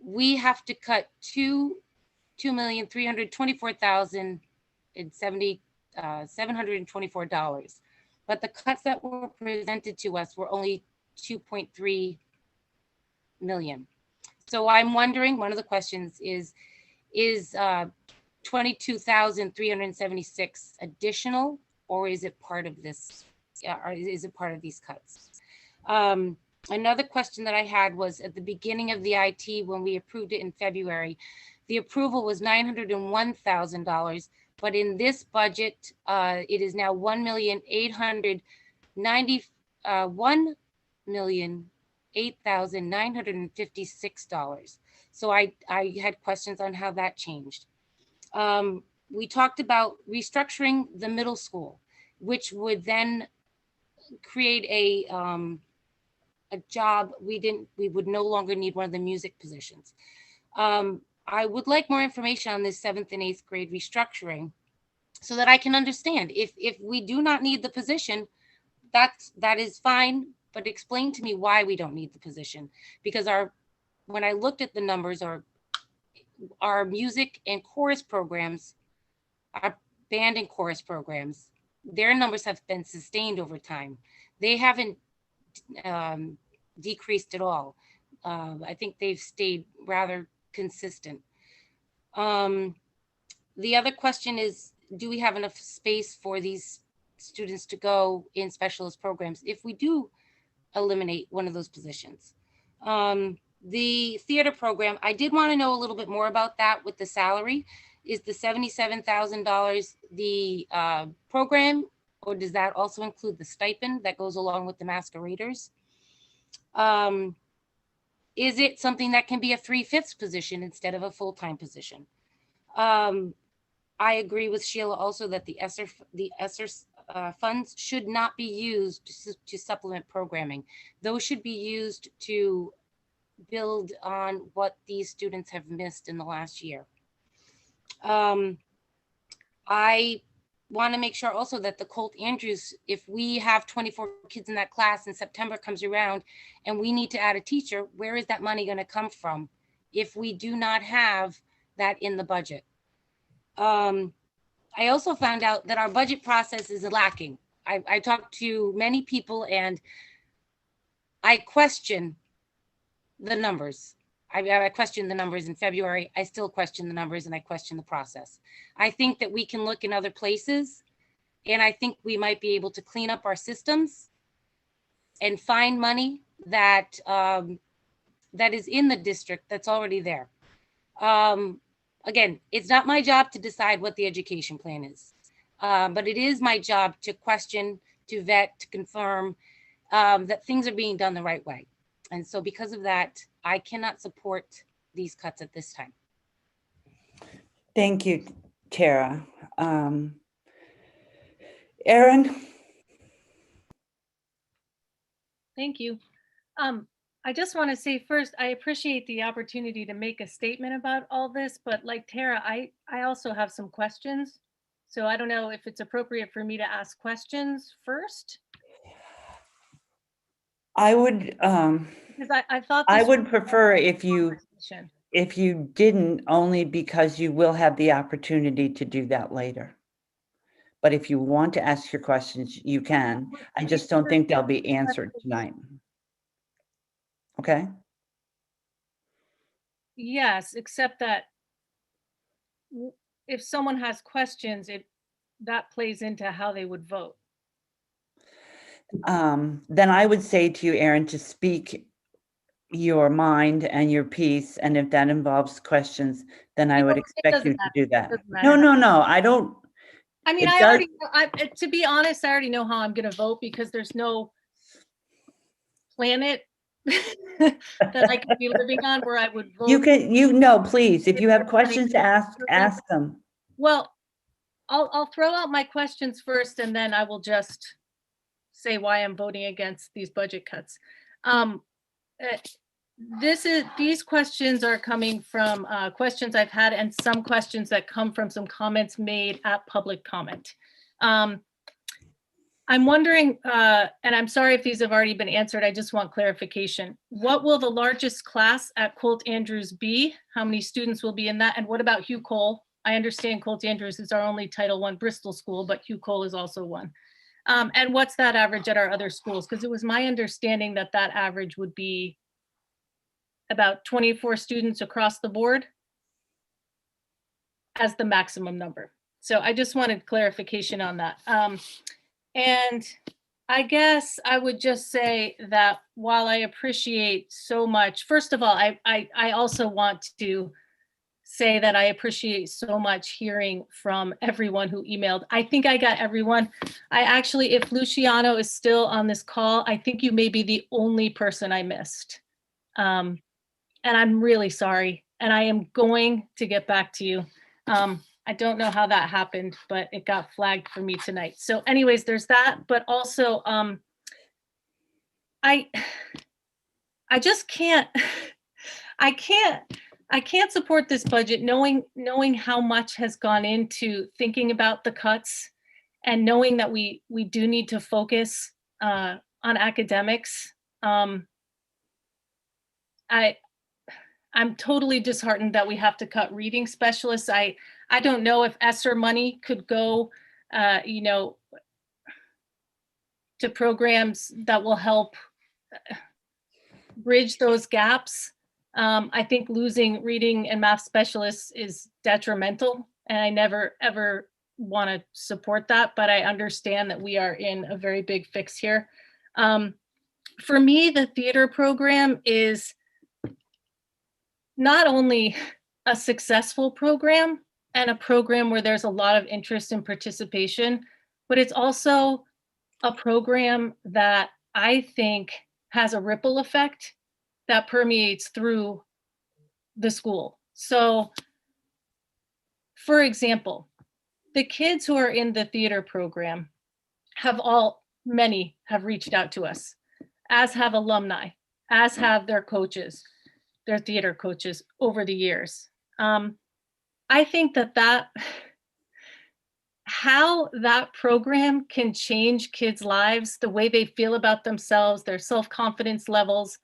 we have to cut $2,324,724. But the cuts that were presented to us were only 2.3 million. So I'm wondering, one of the questions is 22,376 additional, or is it part of this? Or is it part of these cuts? Another question that I had was at the beginning of the IT, when we approved it in February, the approval was $901,000, but in this budget, it is now $1,808,956. So I had questions on how that changed. We talked about restructuring the middle school, which would then create a job. We would no longer need one of the music positions. I would like more information on this 7th and 8th grade restructuring so that I can understand if we do not need the position, that is fine, but explain to me why we don't need the position. Because when I looked at the numbers, our music and chorus programs, our band and chorus programs, their numbers have been sustained over time. They haven't decreased at all. I think they've stayed rather consistent. The other question is, do we have enough space for these students to go in specialist programs if we do eliminate one of those positions? The theater program, I did want to know a little bit more about that with the salary. Is the $77,000 the program, or does that also include the stipend that goes along with the masqueraders? Is it something that can be a 3/5 position instead of a full-time position? I agree with Sheila also that the ESSER funds should not be used to supplement programming. Those should be used to build on what these students have missed in the last year. I want to make sure also that the Colt Andrews, if we have 24 kids in that class and September comes around and we need to add a teacher, where is that money going to come from if we do not have that in the budget? I also found out that our budget process is lacking. I talked to many people and I question the numbers. I questioned the numbers in February. I still question the numbers and I question the process. I think that we can look in other places and I think we might be able to clean up our systems and find money that that is in the district that's already there. Again, it's not my job to decide what the education plan is, but it is my job to question, to vet, to confirm that things are being done the right way. And so because of that, I cannot support these cuts at this time. Thank you, Tara. Erin? Thank you. I just want to say first, I appreciate the opportunity to make a statement about all this, but like Tara, I also have some questions. So I don't know if it's appropriate for me to ask questions first. I would Because I thought I this would was prefer a if you conversation. didn't, only because you will have the opportunity to do that later. But if you want to ask your questions, you can. I just don't think they'll be answered tonight. Okay? Yes, except that if someone has questions, that plays into how they would vote. Then I would say to you, Erin, to speak your mind and your piece, and if that involves questions, then I would expect you to do that. No, I don't. I mean, I already, to be honest, I already know how I'm going to vote because there's no planet that I could be living on where I would vote. Please, if you have questions to ask them. Well, I'll throw out my questions first, and then I will just say why I'm voting against these budget cuts. These questions are coming from questions I've had and some questions that come from some comments made at public comment. I'm wondering, and I'm sorry if these have already been answered, I just want clarification. What will the largest class at Colt Andrews be? How many students will be in that? And what about Hugh Cole? I understand Colt Andrews is our only Title I Bristol school, but Hugh Cole is also one. And what's that average at our other schools? Because it was my understanding that that average would be about 24 students across the board as the maximum number. So I just wanted clarification on that. And I guess I would just say that while I appreciate so much, first of all, I also want to say that I appreciate so much hearing from everyone who emailed. I think I got everyone. I actually, if Luciano is still on this call, I think you may be the only person I missed. And I'm really sorry. And I am going to get back to you. I don't know how that happened, but it got flagged for me tonight. So anyways, there's that, but also I just can't, I can't support this budget knowing how much has gone into thinking about the cuts and knowing that we do need to focus on academics. I'm totally disheartened that we have to cut reading specialists. I don't know if ESSER money could go, you know, to programs that will help bridge those gaps. I think losing reading and math specialists is detrimental, and I never ever want to support that, but I understand that we are in a very big fix here. For me, the theater program is not only a successful program and a program where there's a lot of interest and participation, but it's also a program that I think has a ripple effect that permeates through the school. So, for example, the kids who are in the theater program many have reached out to us, as have alumni, as have their coaches, their theater coaches over the years. I think that how that program can change kids' lives, the way they feel about themselves, their self-confidence levels,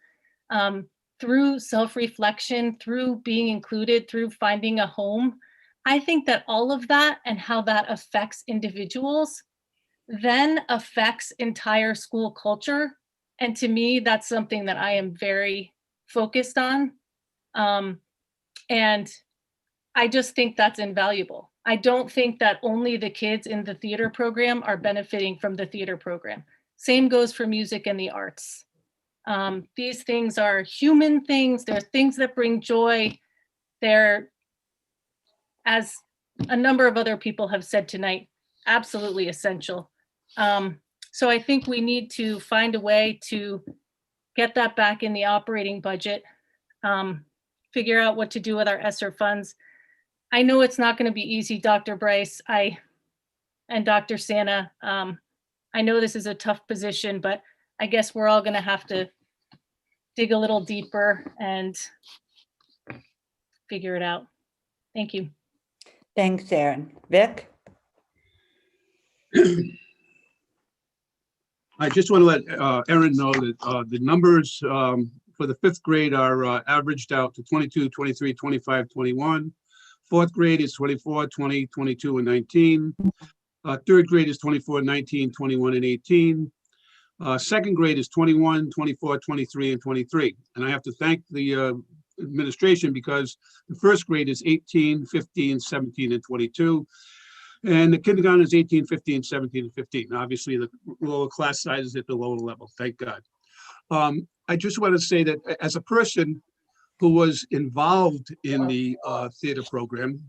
through self-reflection, through being included, through finding a home. I think that all of that and how that affects individuals then affects entire school culture. And to me, that's something that I am very focused on. And I just think that's invaluable. I don't think that only the kids in the theater program are benefiting from the theater program. Same goes for music and the arts. These things are human things. They're things that bring joy. They're, as a number of other people have said tonight, absolutely essential. So I think we need to find a way to get that back in the operating budget, figure out what to do with our ESSER funds. I know it's not going to be easy, Dr. Bryce, and Dr. Santa. I know this is a tough position, but I guess we're all going to have to dig a little deeper and figure it out. Thank you. Thanks, Erin. Vic? I just want to let Erin know that the numbers for the fifth grade are averaged out to 22, 23, 25, 21. Fourth grade is 24, 20, 22, and 19. Third grade is 24, 19, 21, and 18. Second grade is 21, 24, 23, and 23. And I have to thank the administration because the first grade is 18, 15, 17, and 22. And the kindergarten is 18, 15, 17, and 15. Obviously, the lower class size is at the lower level, thank God. I just want to say that as a person who was involved in the theater program,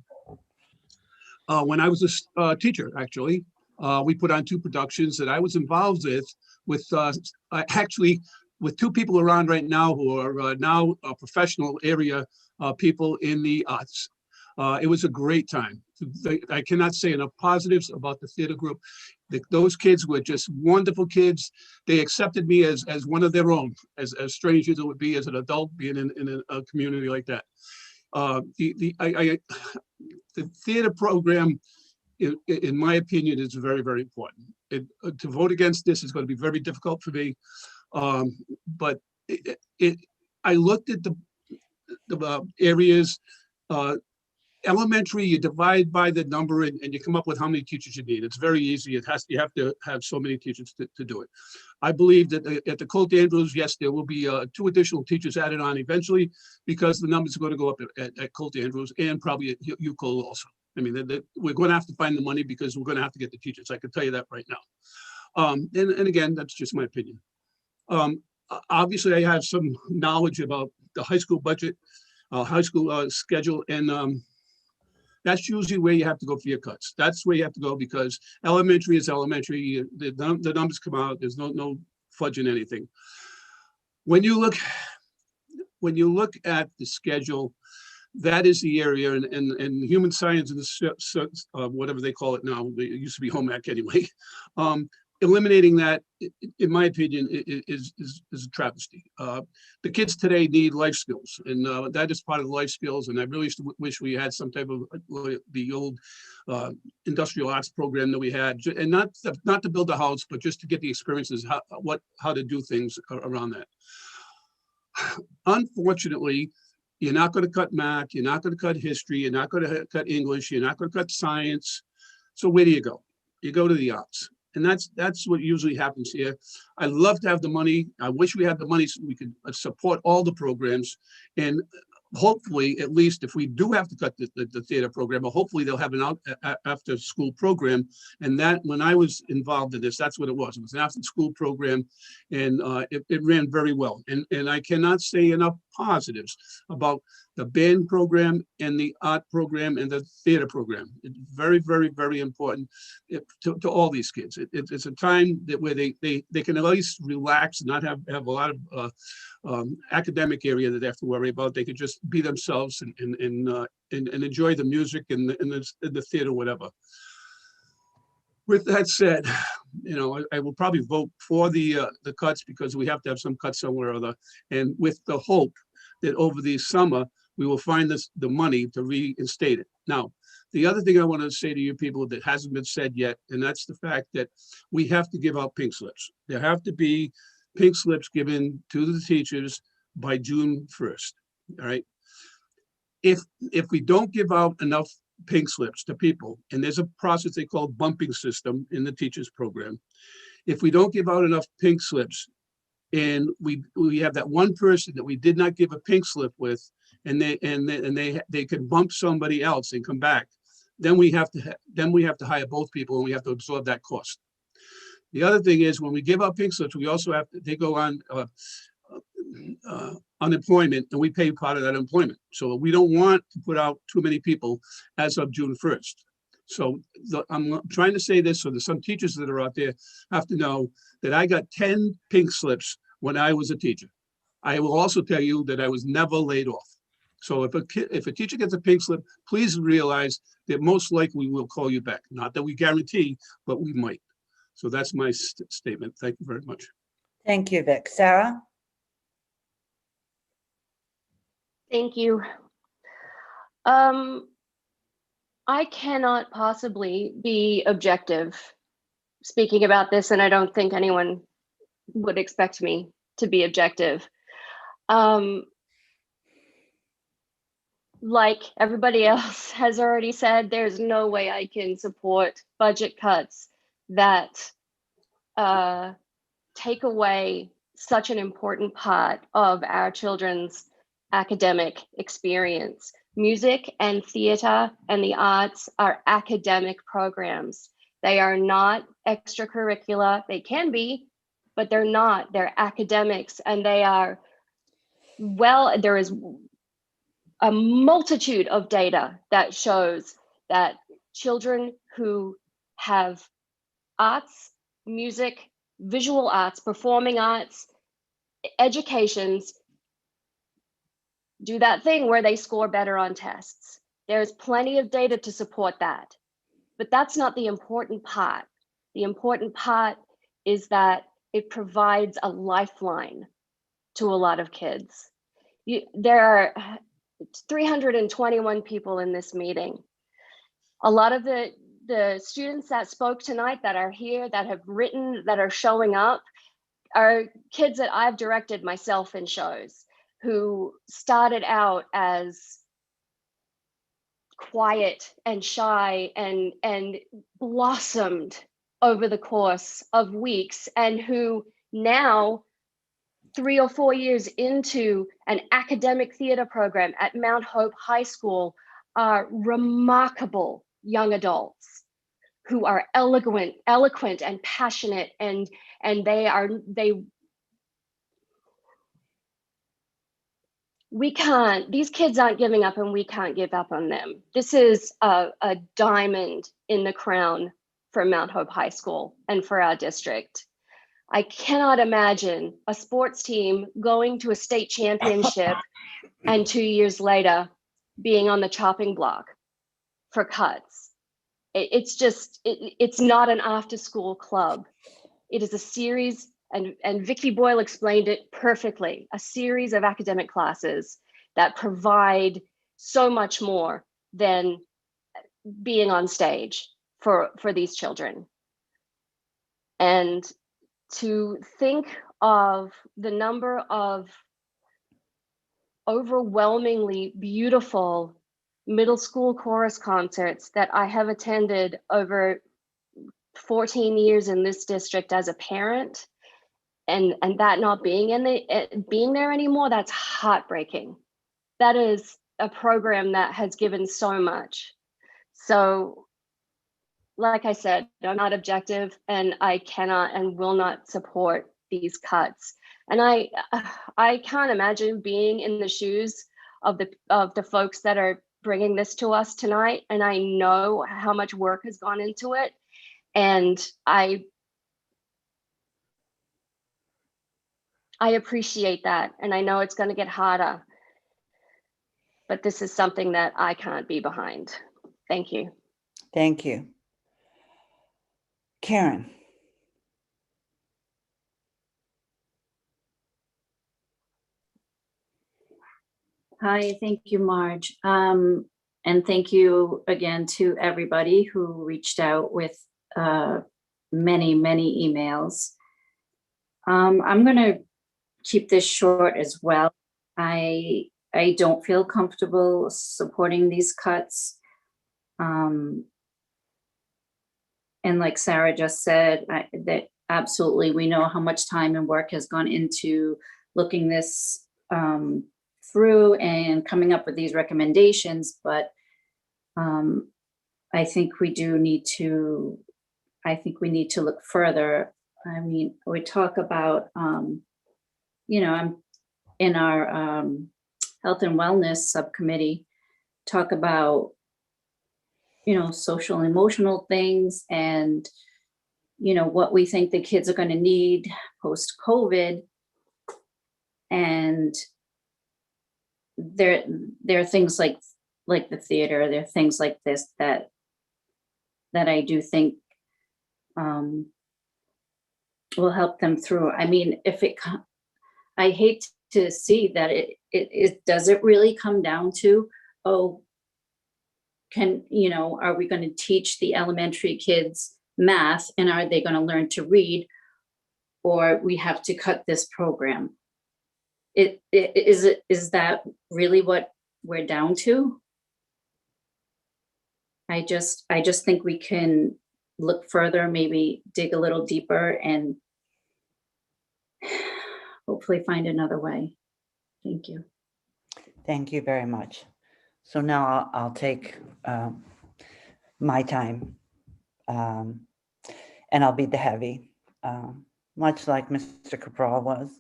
when I was a teacher, actually, we put on 2 productions that I was involved with actually with 2 people around right now who are now professional area people in the arts. It was a great time. I cannot say enough positives about the theater group. Those kids were just wonderful kids. They accepted me as one of their own, as strange as it would be as an adult being in a community like that. The theater program, in my opinion, is very, very important. To vote against this is going to be very difficult for me. But I looked at the areas. Elementary, you divide by the number and you come up with how many teachers you need. It's very easy. You have to have so many teachers to do it. I believe that at the Colt Andrews, yes, there will be 2 additional teachers added on eventually because the numbers are going to go up at Colt Andrews and probably at UCole also. I mean, we're going to have to find the money because we're going to have to get the teachers. I can tell you that right now. And again, that's just my opinion. Obviously, I have some knowledge about the high school budget, high school schedule, and that's usually where you have to go for your cuts. That's where you have to go because elementary is elementary. The numbers come out. There's no fudging anything. When you look at the schedule, that is the area, and human science and whatever they call it now. It used to be home ec anyway. eliminating that, in my opinion, is a travesty. The kids today need life skills, and that is part of the life skills. And I really wish we had some type of the old industrial arts program that we had, and not to build a house, but just to get the experiences, how to do things around that. Unfortunately, you're not going to cut math, you're not going to cut history, you're not going to cut English, you're not going to cut science. So where do you go? You go to the arts. And that's what usually happens here. I love to have the money. I wish we had the money so we could support all the programs. And hopefully, at least if we do have to cut the theater program, but hopefully they'll have an after school program. And that, when I was involved in this, that's what it was. It was an after school program, and it ran very well. And I cannot say enough positives about the band program and the art program and the theater program. It's very, very, very important to all these kids. It's a time where they can at least relax and not have a lot of academic area that they have to worry about. They could just be themselves and enjoy the music and the theater, whatever. With that said, I will probably vote for the cuts, because we have to have some cuts somewhere or other, and with the hope that over the summer we will find the money to reinstate it. Now, the other thing I want to say to you people that hasn't been said yet, and that's the fact that we have to give out pink slips. There have to be pink slips given to the teachers by June 1st. All right. If we don't give out enough pink slips to people, and there's a process they call bumping system in the teachers program. If we don't give out enough pink slips, and we have that one person that we did not give a pink slip with, and they can bump somebody else and come back, then we have to hire both people, and we have to absorb that cost. The other thing is, when we give out pink slips, we also have to, they go on unemployment, and we pay part of that employment. So we don't want to put out too many people as of June 1st. So I'm trying to say this so that some teachers that are out there have to know that I got 10 pink slips when I was a teacher. I will also tell you that I was never laid off. So if a teacher gets a pink slip, please realize that most likely we'll call you back. Not that we guarantee, but we might. So that's my statement. Thank you very much. Thank you, Vic. Sarah? Thank you. I cannot possibly be objective speaking about this, and I don't think anyone would expect me to be objective. Like everybody else has already said, there's no way I can support budget cuts that take away such an important part of our children's academic experience. Music and theater and the arts are academic programs. They are not extracurricular. They can be, but they're not. They're academics, and they are, well, there is a multitude of data that shows that children who have arts, music, visual arts, performing arts, educations, do that thing where they score better on tests. There's plenty of data to support that, but that's not the important part. The important part is that it provides a lifeline to a lot of kids. There are 321 people in this meeting. A lot of the students that spoke tonight, that are here, that have written, that are showing up, are kids that I've directed myself in shows, who started out as quiet and shy and blossomed over the course of weeks, and who now, 3 or 4 years into an academic theater program at Mount Hope High School, are remarkable young adults who are eloquent and passionate, and these kids aren't giving up, and we can't give up on them. This is a diamond in the crown for Mount Hope High School and for our district. I cannot imagine a sports team going to a state championship and 2 years later being on the chopping block for cuts. It's not an after-school club. It is a series, and Vicky Boyle explained it perfectly, a series of academic classes that provide so much more than being on stage for these children. And to think of the number of overwhelmingly beautiful middle school chorus concerts that I have attended over 14 years in this district as a parent, and that not being being there anymore, that's heartbreaking. That is a program that has given so much. So like I said, I'm not objective, and I cannot and will not support these cuts. And I can't imagine being in the shoes of the folks that are bringing this to us tonight. And I know how much work has gone into it. And I appreciate that. And I know it's going to get harder, but this is something that I can't be behind. Thank you. Thank you. Karen. Hi, thank you, Marge. And thank you again to everybody who reached out with many, many emails. I'm going to keep this short as well. I don't feel comfortable supporting these cuts. And like Sarah just said, that absolutely, we know how much time and work has gone into looking this through and coming up with these recommendations, but I think we need to look further. I mean, we talk about, you know, I'm in our health and wellness subcommittee, talk about, you know, social and emotional things and, you know, what we think the kids are going to need post-COVID. And there are things like the theater, there are things like this that I do think will help them through. I mean, I hate to see that it does it really come down to, oh, are we going to teach the elementary kids math and are they going to learn to read, or we have to cut this program? Is that really what we're down to? I just think we can look further, maybe dig a little deeper and hopefully find another way. Thank you. Thank you very much. So now I'll take my time and I'll be the heavy, much like Mr. Cabral was.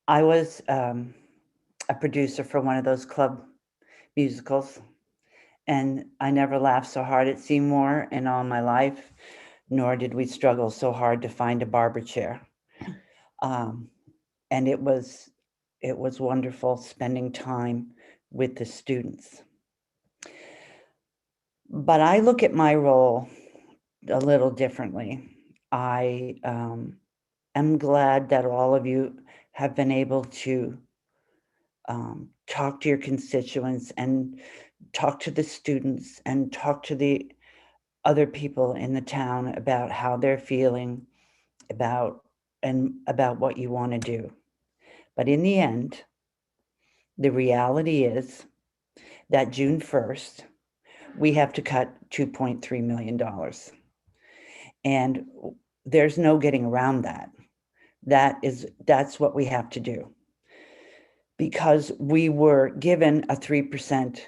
I was a producer for one of those club musicals, and I never laughed so hard at Seymour in all my life, nor did we struggle so hard to find a barber chair. And it was wonderful spending time with the students. But I look at my role a little differently. I am glad that all of you have been able to talk to your constituents and talk to the students and talk to the other people in the town about how they're feeling about what you want to do. But in the end, the reality is that June 1st, we have to cut $2.3 million. And there's no getting around that. That's what we have to do. Because we were given a 3%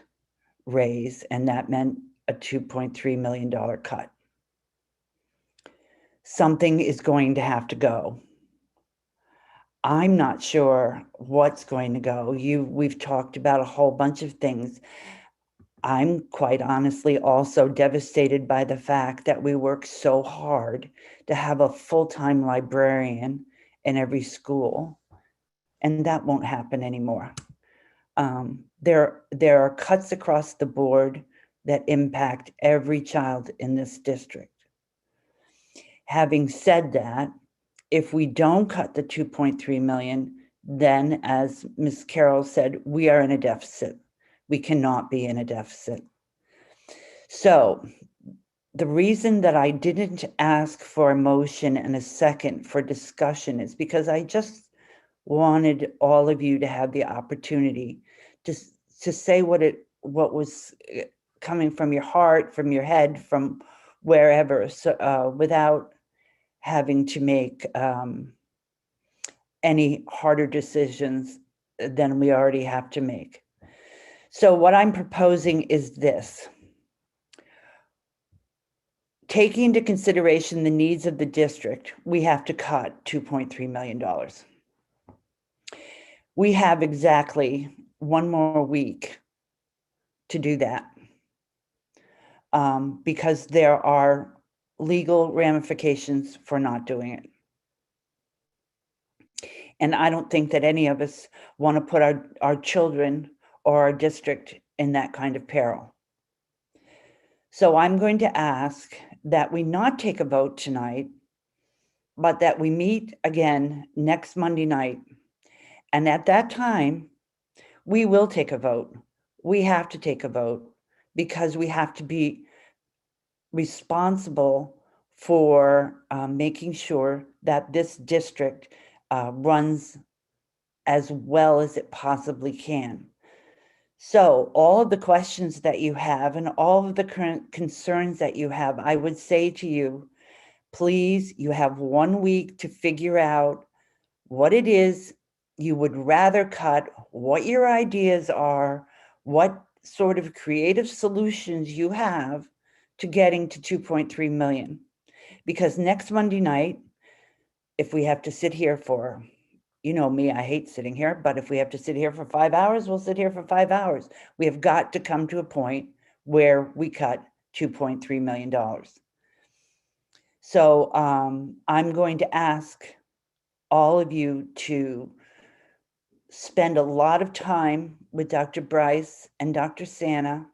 raise, and that meant a $2.3 million cut. Something is going to have to go. I'm not sure what's going to go. We've talked about a whole bunch of things. I'm quite honestly also devastated by the fact that we work so hard to have a full-time librarian in every school, and that won't happen anymore. There are cuts across the board that impact every child in this district. Having said that, if we don't cut the 2.3 million, then as Ms. Carroll said, we are in a deficit. We cannot be in a deficit. So the reason that I didn't ask for a motion and a second for discussion is because I just wanted all of you to have the opportunity to say what was coming from your heart, from your head, from wherever, so without having to make any harder decisions than we already have to make. So what I'm proposing is this. Taking into consideration the needs of the district, we have to cut $2.3 million. We have exactly one more week to do that because there are legal ramifications for not doing it. And I don't think that any of us want to put our children or our district in that kind of peril. So I'm going to ask that we not take a vote tonight, but that we meet again next Monday night. And at that time, we will take a vote. We have to take a vote because we have to be responsible for making sure that this district runs as well as it possibly can. So all of the questions that you have and all of the current concerns that you have, I would say to you, please, you have 1 week to figure out what it is you would rather cut, what your ideas are, what sort of creative solutions you have to getting to 2.3 million. Because next Monday night, if we have to sit here for, you know me, I hate sitting here, but if we have to sit here for 5 hours, we'll sit here for 5 hours. We have got to come to a point where we cut $2.3 million. So I'm going to ask all of you to spend a lot of time with Dr. Bryce and Dr. Santa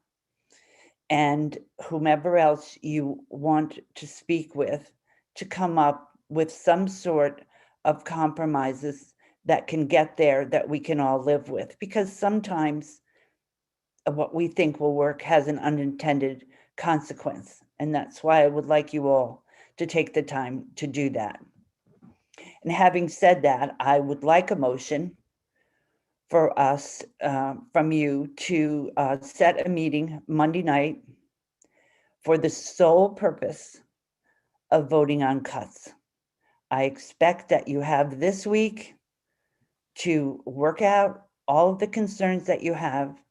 and whomever else you want to speak with to come up with some sort of compromises that can get there that we can all live with. Because sometimes what we think will work has an unintended consequence. And that's why I would like you all to take the time to do that. And having said that, I would like a motion for us, from you, to set a meeting Monday night for the sole purpose of voting on cuts. I expect that you have this week to work out all of the concerns that you have,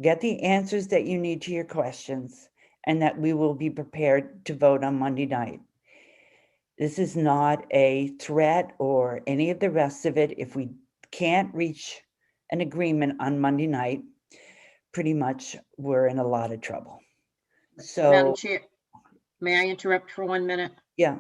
get the answers that you need to your questions, and that we will be prepared to vote on Monday night. This is not a threat or any of the rest of it. If we can't reach an agreement on Monday night, pretty much we're in a lot of trouble. So, Madam Chair, may I interrupt for 1 minute? Yeah.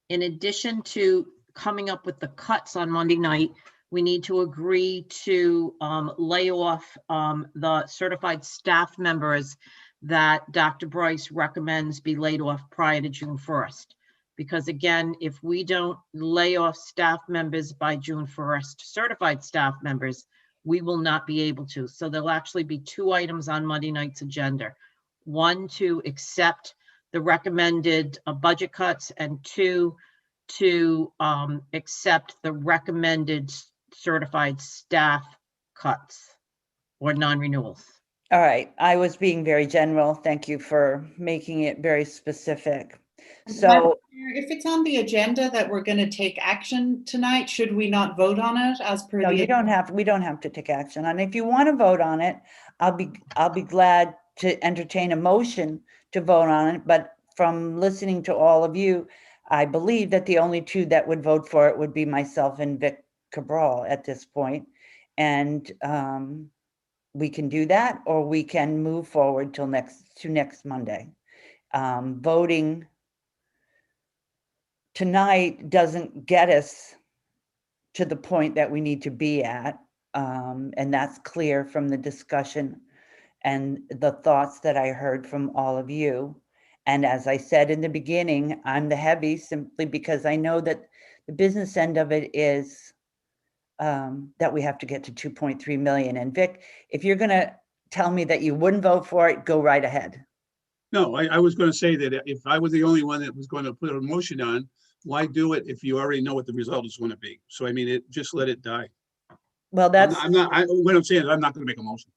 In addition to coming up with the cuts on Monday night, we need to agree to lay off the certified staff members that Dr. Bryce recommends be laid off prior to June 1st. Because again, if we don't lay off staff members by June 1st, certified staff members, we will not be able to. So there'll actually be 2 items on Monday night's agenda. 1, to accept the recommended budget cuts, and 2, to accept the recommended certified staff cuts or non-renewals. All right, I was being very general. Thank you for making it very specific. So if it's on the agenda that we're going to take action tonight, should we not vote on it as per no, the? we don't have to take action on it. If you want to vote on it, I'll be glad to entertain a motion to vote on it. But from listening to all of you, I believe that the only 2 that would vote for it would be myself and Vic Cabral at this point. And we can do that, or we can move forward till next Monday. Voting tonight doesn't get us to the point that we need to be at. And that's clear from the discussion and the thoughts that I heard from all of you. And as I said in the beginning, I'm the heavy simply because I know that the business end of it is that we have to get to 2.3 million. And Vic, if you're gonna tell me that you wouldn't vote for it, go right ahead. No, I was going to say that if I was the only one that was going to put a motion on, why do it if you already know what the result is going to be? So I mean, just let it die. Well, that's, what I'm saying is I'm not going to make a motion.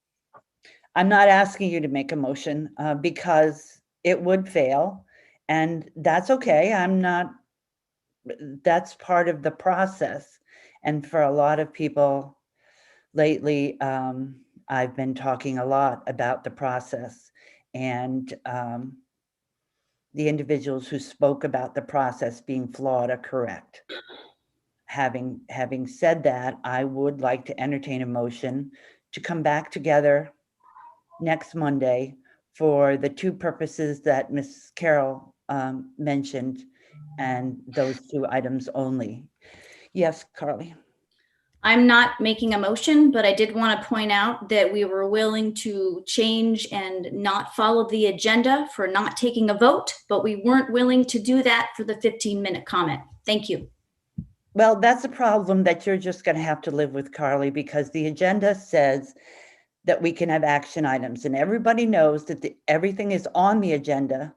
I'm not asking you to make a motion because it would fail, and that's okay. I'm not, that's part of the process. And for a lot of people lately, I've been talking a lot about the process, and the individuals who spoke about the process being flawed are correct. Having said that, I would like to entertain a motion to come back together next Monday for the two purposes that Ms. Carroll mentioned, and those two items only. Yes, Carly. I'm not making a motion, but I did want to point out that we were willing to change and not follow the agenda for not taking a vote, but we weren't willing to do that for the 15-minute comment. Thank you. Well, that's a problem that you're just going to have to live with, Carly, because the agenda says that we can have action items, and everybody knows that everything is on the agenda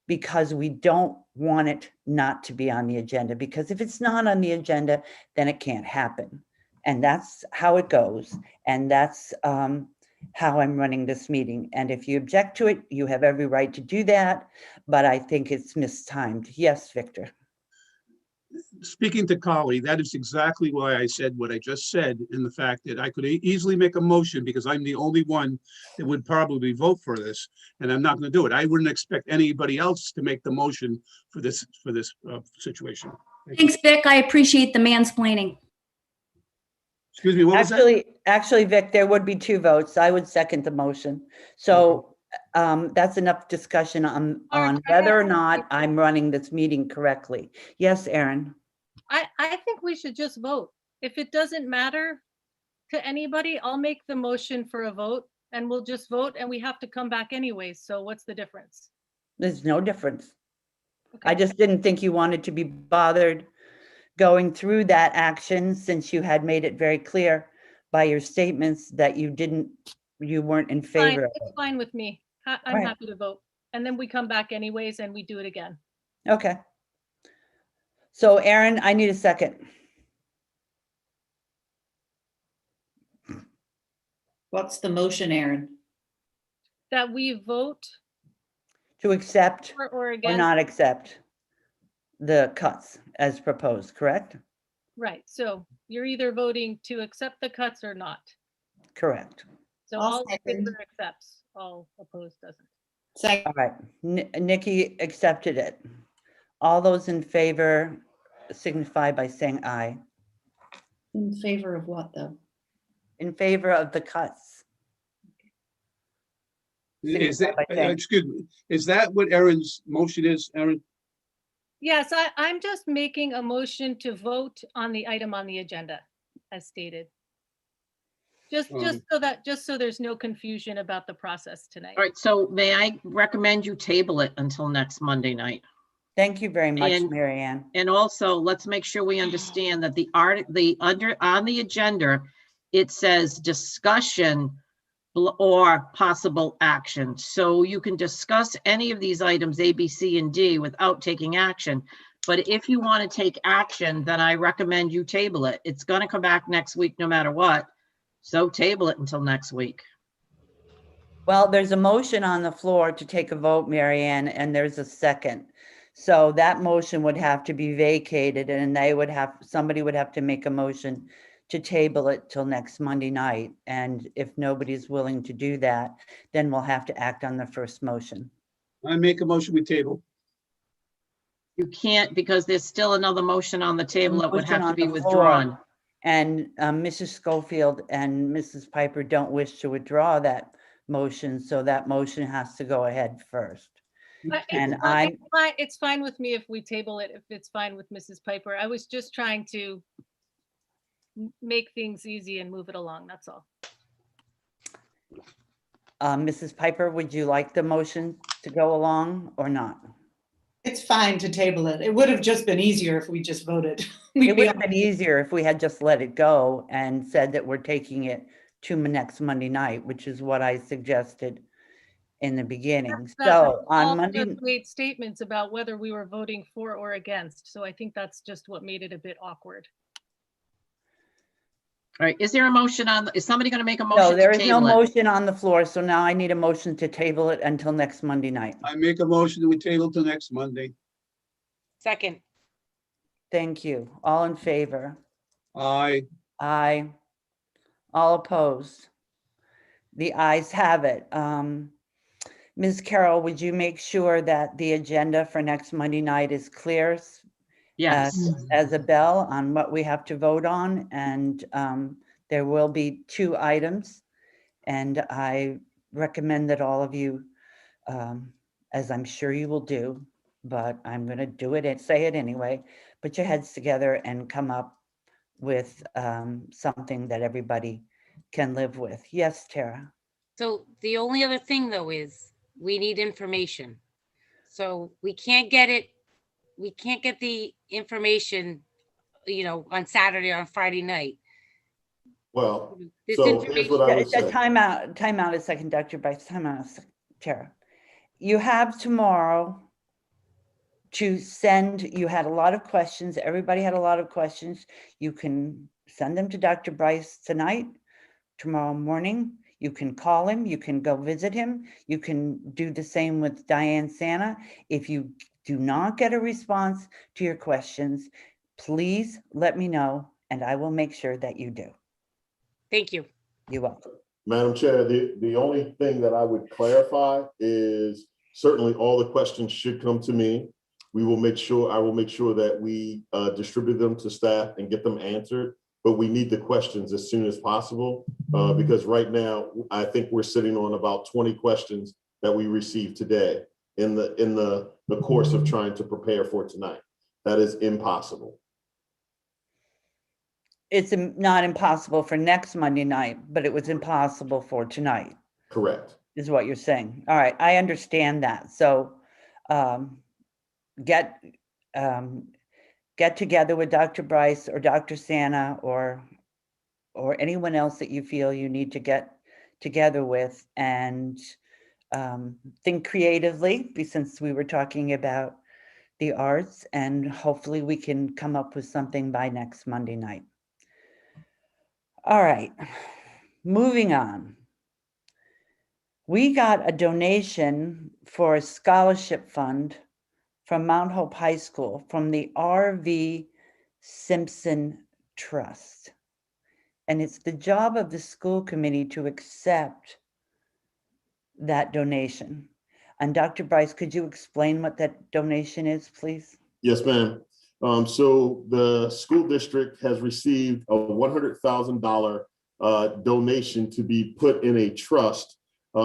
because we don't want it not to be on the agenda, because if it's not on the agenda, then it can't happen. And that's how it goes. And that's how I'm running this meeting. And if you object to it, you have every right to do that, but I think it's mistimed. Yes, Victor. Speaking to Carly, that is exactly why I said what I just said, in the fact that I could easily make a motion because I'm the only one that would probably vote for this, and I'm not going to do it. I wouldn't expect anybody else to make the motion for this situation. Thanks, Vic. I appreciate the mansplaining. Excuse me, what was that? Actually, Vic, there would be two votes. I would second the motion. So that's enough discussion on whether or not I'm running this meeting correctly. Yes, Erin. I think we should just vote. If it doesn't matter to anybody, I'll make the motion for a vote and we'll just vote, and we have to come back anyways. So what's the difference? There's no difference. Okay. I just didn't think you wanted to be bothered going through that action, since you had made it very clear by your statements that you weren't in favor of it. It's fine with me. I'm happy to vote. And then we come back anyways and we do it again. Okay. So Erin, I need a second. What's the motion, Erin? That we vote to accept or not accept the cuts as proposed, correct? Right. So you're either voting to accept the cuts or not. Correct. So all in favor accepts, all opposed doesn't. Second. All right. Nikki accepted it. All those in favor signify by saying aye. In favor of what, though? In favor of the cuts. Is that, excuse me, is that what Erin's motion is, Erin? Yes, I'm just making a motion to vote on the item on the agenda as stated. Just so there's no confusion about the process tonight. All right, so may I recommend you table it until next Monday night? Thank you very much, Mary Ann. And also, let's make sure we understand that on the agenda, it says discussion or possible action. So you can discuss any of these items, A, B, C, and D, without taking action. But if you want to take action, then I recommend you table it. It's going to come back next week, no matter what. So table it until next week. Well, there's a motion on the floor to take a vote, Mary Ann, and there's a second. So that motion would have to be vacated, and somebody would have to make a motion to table it till next Monday night. And if nobody's willing to do that, then we'll have to act on the first motion. I make a motion we table. You can't, because there's still another motion on the table that would have to be withdrawn. And Mrs. Schofield and Mrs. Piper don't wish to withdraw that motion, so that motion has to go ahead first. It's fine with me if we table it, if it's fine with Mrs. Piper. I was just trying to make things easy and move it along, that's all. Mrs. Piper, would you like the motion to go along or not? It's fine to table it. It would have just been easier if we just voted. It would have been easier if we had just let it go and said that we're taking it to next Monday night, which is what I suggested in the beginning. So on Monday, Made statements about whether we were voting for or against. So I think that's just what made it a bit awkward. All right, is there a motion on, is somebody going to make a motion no, to there is no table it? motion on the floor. So now I need a motion to table it until next Monday night. I make a motion that we table till next Monday. Second. Thank you. All in favor? Aye. Aye. All opposed? The ayes have it. Ms. Carroll, would you make sure that the agenda for next Monday night is clear Yes. as a bell on what we have to vote on? And there will be 2 items. And I recommend that all of you, as I'm sure you will do, but I'm going to do it and say it anyway, put your heads together and come up with something that everybody can live with. Yes, Tara. So the only other thing though is we need information. So we can't get the information, you know, on Saturday or on Friday night. Well, This so here's what I would say. Time out a second, Dr. Bryce, time out a second, Tara. You have tomorrow to send, you had a lot of questions, everybody had a lot of questions. You can send them to Dr. Bryce tonight, tomorrow morning. You can call him, you can go visit him. You can do the same with Diane Santa. If you do not get a response to your questions, please let me know and I will make sure that you do. Thank you. You're welcome. Madam Chair, the only thing that I would clarify is certainly all the questions should come to me. I will make sure that we distribute them to staff and get them answered, but we need the questions as soon as possible because right now I think we're sitting on about 20 questions that we received today in the course of trying to prepare for tonight. That is impossible. It's not impossible for next Monday night, but it was impossible for tonight. Correct. Is what you're saying. All right, I understand that. So get together with Dr. Bryce or Dr. Santa or anyone else that you feel you need to get together with and think creatively, since we were talking about the arts, and hopefully we can come up with something by next Monday night. All right, moving on. We got a donation for a scholarship fund from Mount Hope High School from the R.V. Simpson Trust. And it's the job of the school committee to accept that donation. And Dr. Bryce, could you explain what that donation is, please? Yes, ma'am. So the school district has received a $100,000 donation to be put in a trust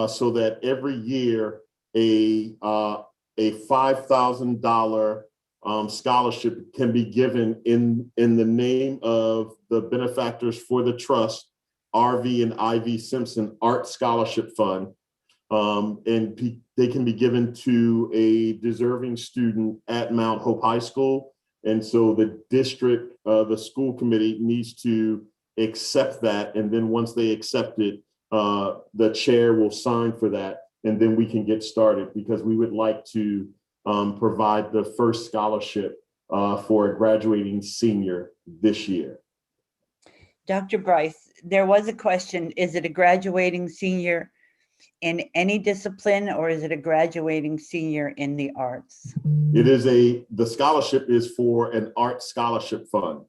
so that every year a $5,000 scholarship can be given in the name of the benefactors for the trust, R.V. and I.V. Simpson Art Scholarship Fund. And they can be given to a deserving student at Mount Hope High School. And so the district, the school committee needs to accept that. And then once they accept it, the chair will sign for that. And then we can get started because we would like to provide the first scholarship for a graduating senior this year. Dr. Bryce, there was a question, is it a graduating senior in any discipline or is it a graduating senior in the arts? It is the scholarship is for an art scholarship fund.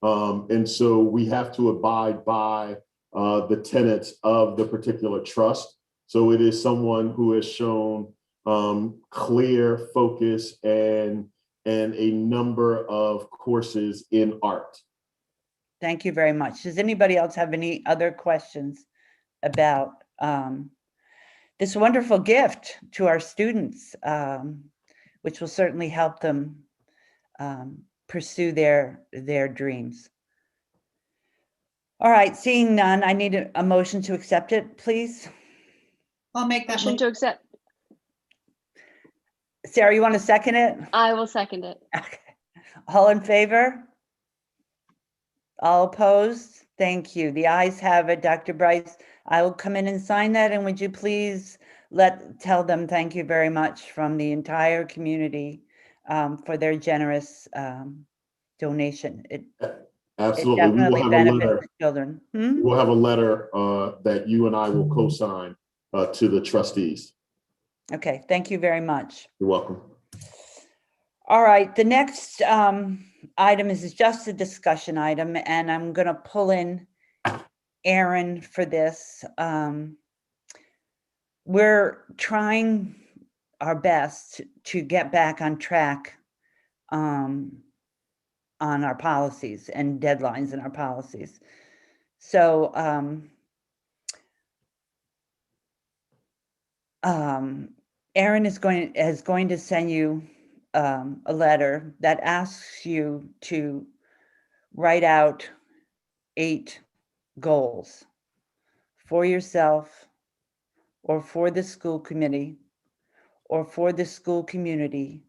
And so we have to abide by the tenets of the particular trust. So it is someone who has shown clear focus and a number of courses in art. Thank you very much. Does anybody else have any other questions about this wonderful gift to our students, which will certainly help them pursue their dreams? All right, seeing none, I need a motion to accept it, please. I'll make that Motion to accept. Sarah, you want to second it? I will second it. Okay. All in favor? All opposed? Thank you. The ayes have it. Dr. Bryce, I will come in and sign that. And would you please tell them thank you very much from the entire community for their generous donation. It Absolutely. We will definitely have a benefits letter. the children. We'll have a letter that you and I will co-sign to the trustees. Okay, thank you very much. You're welcome. All right, the next item is just a discussion item, and I'm going to pull in Aaron for this. We're trying our best to get back on track on our policies and deadlines in our policies. So Aaron is going to send you a letter that asks you to write out 8 goals for yourself or for the school committee or for the school community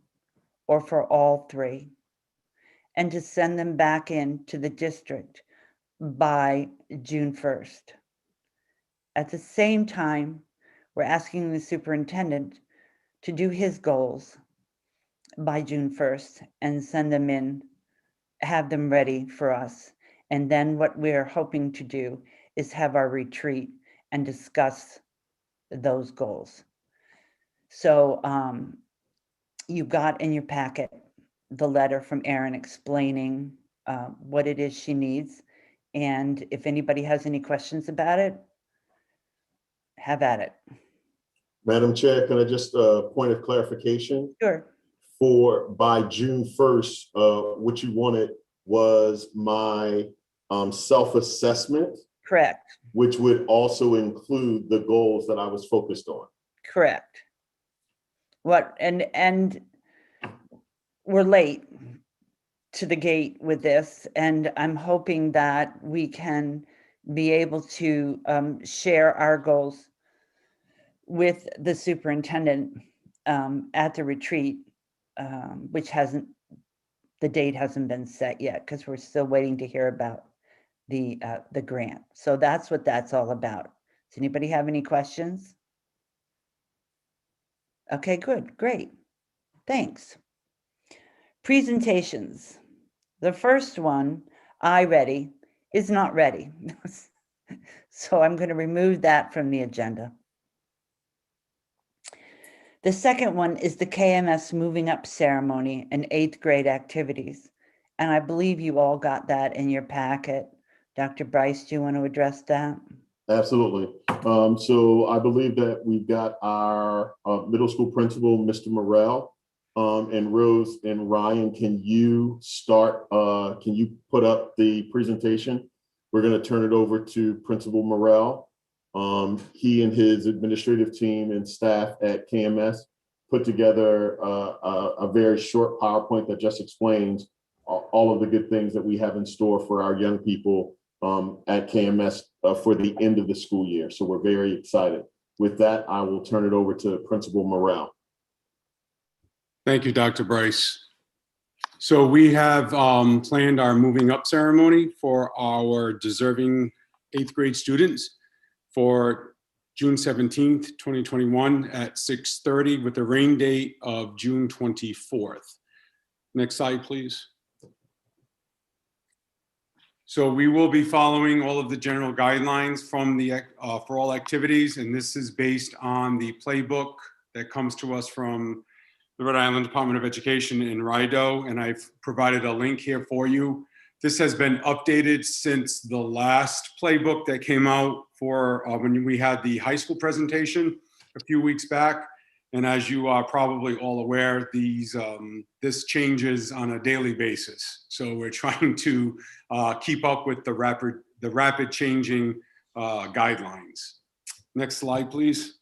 or for all 3, and to send them back in to the district by June 1st. At the same time, we're asking the superintendent to do his goals by June 1st and send them in, have them ready for us. And then what we're hoping to do is have our retreat and discuss those goals. So you got in your packet the letter from Erin explaining what it is she needs. And if anybody has any questions about it, have at it. Madam Chair, can I just point of clarification? Sure. For by June 1st, what you wanted was my self-assessment. Correct. Which would also include the goals that I was focused on. Correct. And we're late to the gate with this, and I'm hoping that we can be able to share our goals with the superintendent at the retreat, which the date hasn't been set yet because we're still waiting to hear about the grant. So that's what that's all about. Does anybody have any questions? Okay, good, great. Thanks. Presentations. The first one, iReady, is not ready. So I'm going to remove that from the agenda. The second one is the KMS moving up ceremony and 8th grade activities. And I believe you all got that in your packet. Dr. Bryce, do you want to address that? Absolutely. So I believe that we've got our middle school principal, Mr. Morrell, and Rose and Ryan, can you start, can you put up the presentation? We're going to turn it over to Principal Morrell. He and his administrative team and staff at KMS put together a very short PowerPoint that just explains all of the good things that we have in store for our young people at KMS for the end of the school year. So we're very excited. With that, I will turn it over to Principal Morrell. Thank you, Dr. Bryce. So we have planned our moving up ceremony for our deserving 8th grade students for June 17th, 2021 at 6:30 with a rain date of June 24th. Next slide, please. So we will be following all of the general guidelines from the for all activities, and this is based on the playbook that comes to us from the Rhode Island Department of Education in RIDO, and I've provided a link here for you. This has been updated since the last playbook that came out for when we had the high school presentation a few weeks back. And as you are probably all aware, this changes on a daily basis. So we're trying to keep up with the rapid changing guidelines. Next slide, please.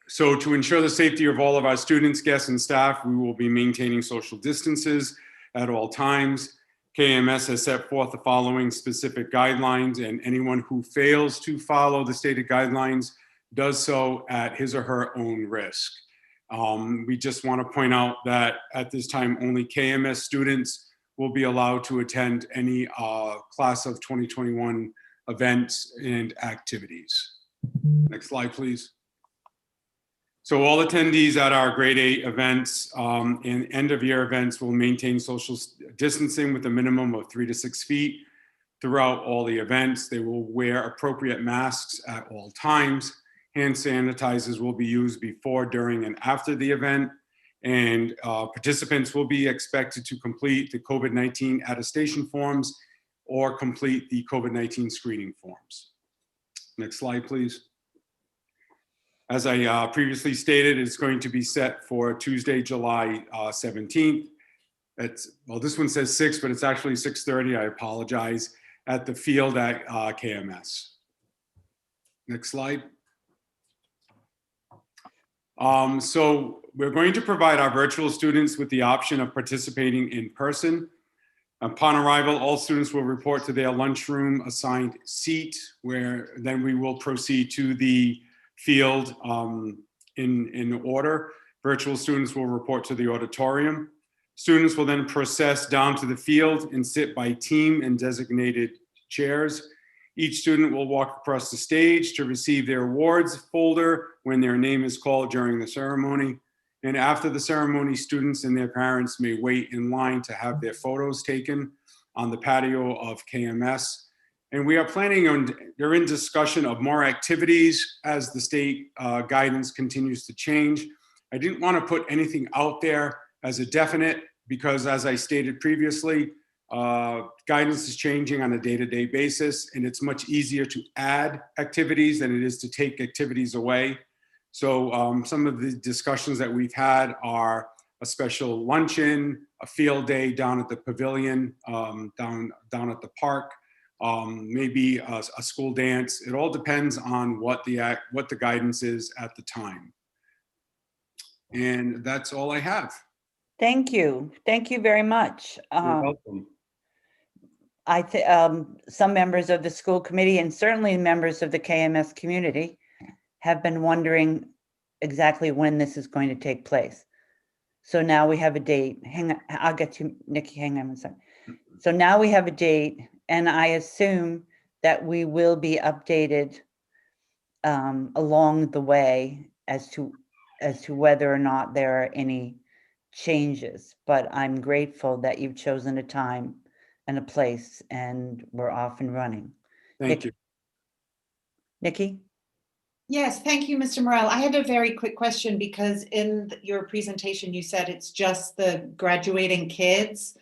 So to ensure the safety of all of our students, guests, and staff, we will be maintaining social distances at all times. KMS has set forth the following specific guidelines, and anyone who fails to follow the stated guidelines does so at his or her own risk. We just want to point out that at this time, only KMS students will be allowed to attend any class of 2021 events and activities. Next slide, please. So all attendees at our grade 8 events and end of year events will maintain social distancing with a minimum of 3 to 6 feet throughout all the events. They will wear appropriate masks at all times. Hand sanitizers will be used before, during, and after the event. And participants will be expected to complete the COVID-19 attestation forms or complete the COVID-19 screening forms. Next slide, please. As I previously stated, it's going to be set for Tuesday, July 17th. Well, this one says 6, but it's actually 6:30. I apologize. At the field at KMS. Next slide. So we're going to provide our virtual students with the option of participating in person. Upon arrival, all students will report to their lunchroom assigned seat, where then we will proceed to the field in order. Virtual students will report to the auditorium. Students will then process down to the field and sit by team in designated chairs. Each student will walk across the stage to receive their awards folder when their name is called during the ceremony. And after the ceremony, students and their parents may wait in line to have their photos taken on the patio of KMS. And we are planning on, they're in discussion of more activities as the state guidance continues to change. I didn't want to put anything out there as a definite because, as I stated previously, guidance is changing on a day-to-day basis, and it's much easier to add activities than it is to take activities away. So some of the discussions that we've had are a special luncheon, a field day down at the pavilion, down at the park, maybe a school dance. It all depends on what the guidance is at the time. And that's all I have. Thank you. Thank you very much. You're welcome. Some members of the school committee and certainly members of the KMS community have been wondering exactly when this is going to take place. So now we have a date. Hang on, I'll get you, Nikki, hang on a second. So now we have a date, and I assume that we will be updated along the way as to whether or not there are any changes. But I'm grateful that you've chosen a time and a place, and we're off and running. Thank you. Nikki? Yes, thank you, Mr. Morel. I had a very quick question because in your presentation, you said it's just the graduating kids,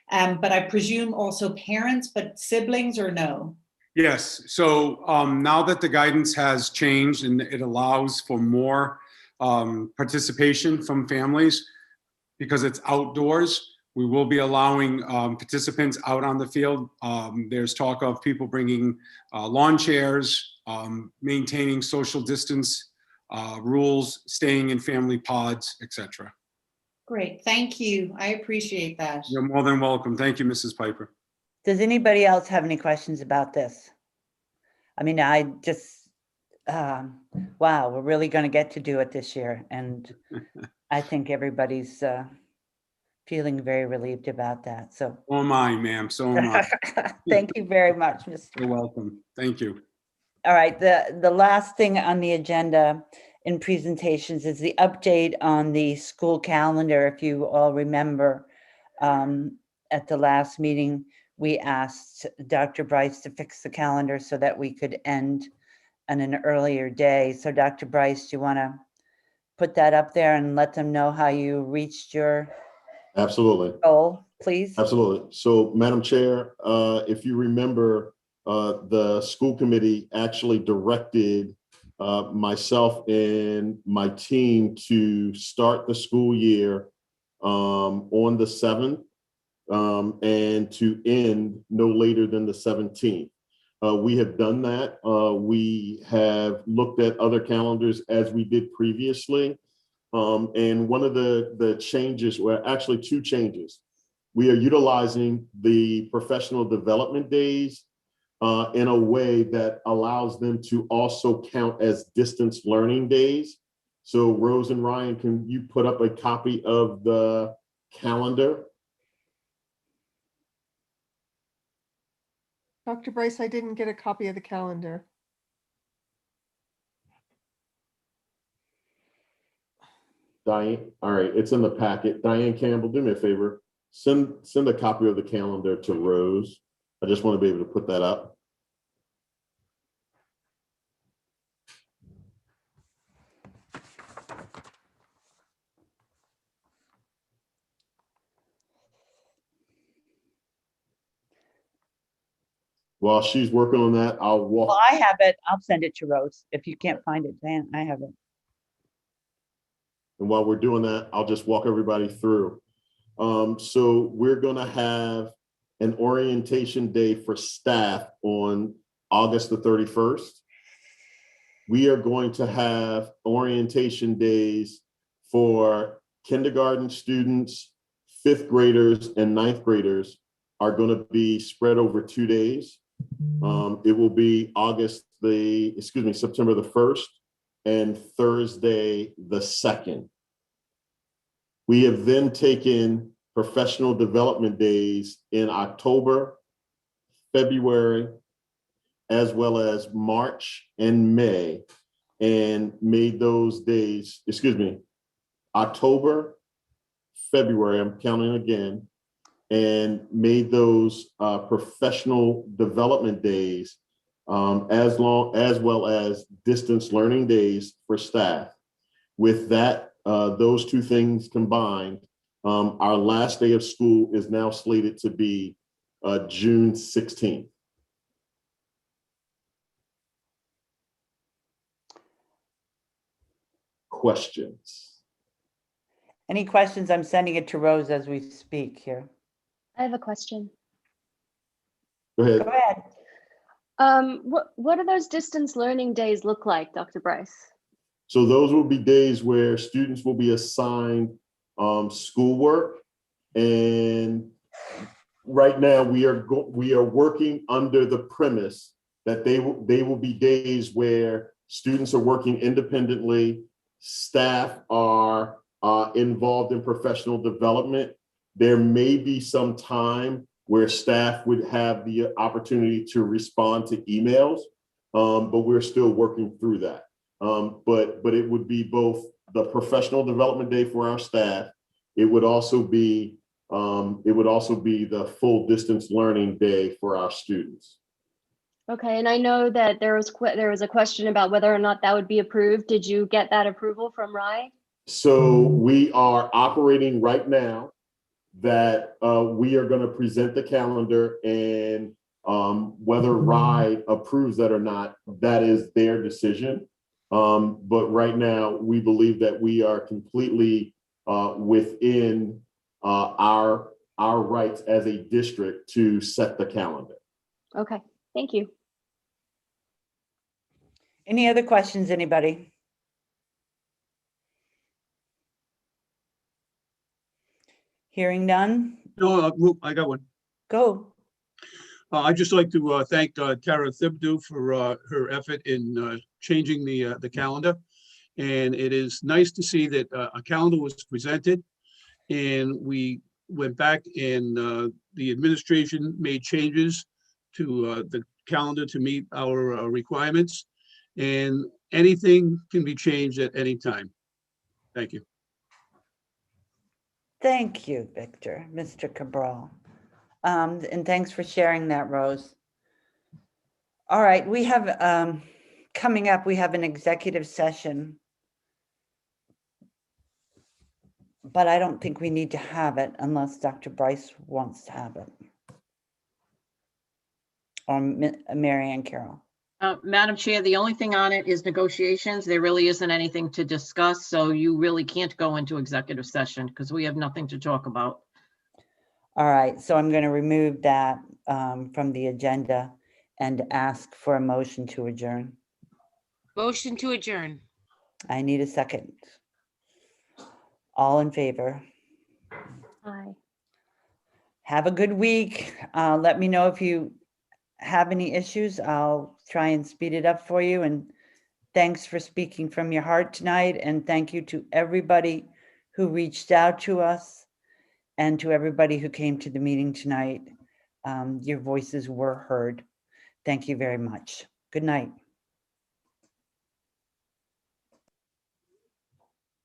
but I presume also parents, but siblings or no? Yes, so now that the guidance has changed and it allows for more participation from families because it's outdoors, we will be allowing participants out on the field. There's talk of people bringing lawn chairs, maintaining social distance rules, staying in family pods, etc. Great, thank you. I appreciate that. You're more than welcome. Thank you, Mrs. Piper. Does anybody else have any questions about this? I mean, I just, wow, we're really going to get to do it this year. And I think everybody's feeling very relieved about that. So, So am I, ma'am. So am I. thank you very much, Mr. You're welcome. Thank you. All right, the last thing on the agenda in presentations is the update on the school calendar. If you all remember, at the last meeting, we asked Dr. Bryce to fix the calendar so that we could end on an earlier day. So Dr. Bryce, do you want to put that up there and let them know how you reached your Absolutely. goal, please? Absolutely. So, Madam Chair, if you remember, the school committee actually directed myself and my team to start the school year on the 7th and to end no later than the 17th. We have done that. We have looked at other calendars as we did previously. And one of the changes, well, actually two changes. We are utilizing the professional development days in a way that allows them to also count as distance learning days. So Rose and Ryan, can you put up a copy of the calendar? Dr. Bryce, I didn't get a copy of the calendar. Diane, all right, it's in the packet. Diane Campbell, do me a favor. Send a copy of the calendar to Rose. I just want to be able to put that up. While she's working on that, I'll walk. Well, I have it. I'll send it to Rose. If you can't find it, Dan, I have it. And while we're doing that, I'll just walk everybody through. So we're going to have an orientation day for staff on August the 31st. We are going to have orientation days for kindergarten students, 5th graders, and 9th graders are going to be spread over 2 days. It will be September the 1st and Thursday the 2nd. We have then taken professional development days in October, February, as well as March and May, and made those days, October, February, I'm counting again, and made those professional development days as well as distance learning days for staff. With that, those two things combined, our last day of school is now slated to be June 16th. Questions? Any questions? I'm sending it to Rose as we speak here. I have a question. Go ahead. Go ahead. What do those distance learning days look like, Dr. Bryce? So those will be days where students will be assigned schoolwork, and right now we are working under the premise that they will be days where students are working independently, staff are involved in professional development. There may be some time where staff would have the opportunity to respond to emails, but we're still working through that. But it would be both the professional development day for our staff. It would also be the full distance learning day for our students. Okay, and I know that there was a question about whether or not that would be approved. Did you get that approval from Rye? So we are operating right now that we are going to present the calendar, and whether Rye approves that or not, that is their decision. But right now, we believe that we are completely within our rights as a district to set the calendar. Okay, thank you. Any other questions, anybody? Hearing none? No, I got one. Go. I'd just like to thank Tara Thibdu for her effort in changing the calendar. And it is nice to see that a calendar was presented, and we went back and the administration made changes to the calendar to meet our requirements, and anything can be changed at any time. Thank you. Thank you, Victor, Mr. Cabral. And thanks for sharing that, Rose. All right, we have, coming up, we have an executive session. But I don't think we need to have it unless Dr. Bryce wants to have it. Or Mary Ann Carroll. Madam Chair, the only thing on it is negotiations. There really isn't anything to discuss, so you really can't go into executive session because we have nothing to talk about. All right, so I'm going to remove that from the agenda and ask for a motion to adjourn. Motion to adjourn. I need a second. All in favor? Aye. Have a good week. Let me know if you have any issues. I'll try and speed it up for you and Thanks for speaking from your heart tonight, and thank you to everybody who reached out to us and to everybody who came to the meeting tonight. Your voices were heard. Thank you very much. Good night.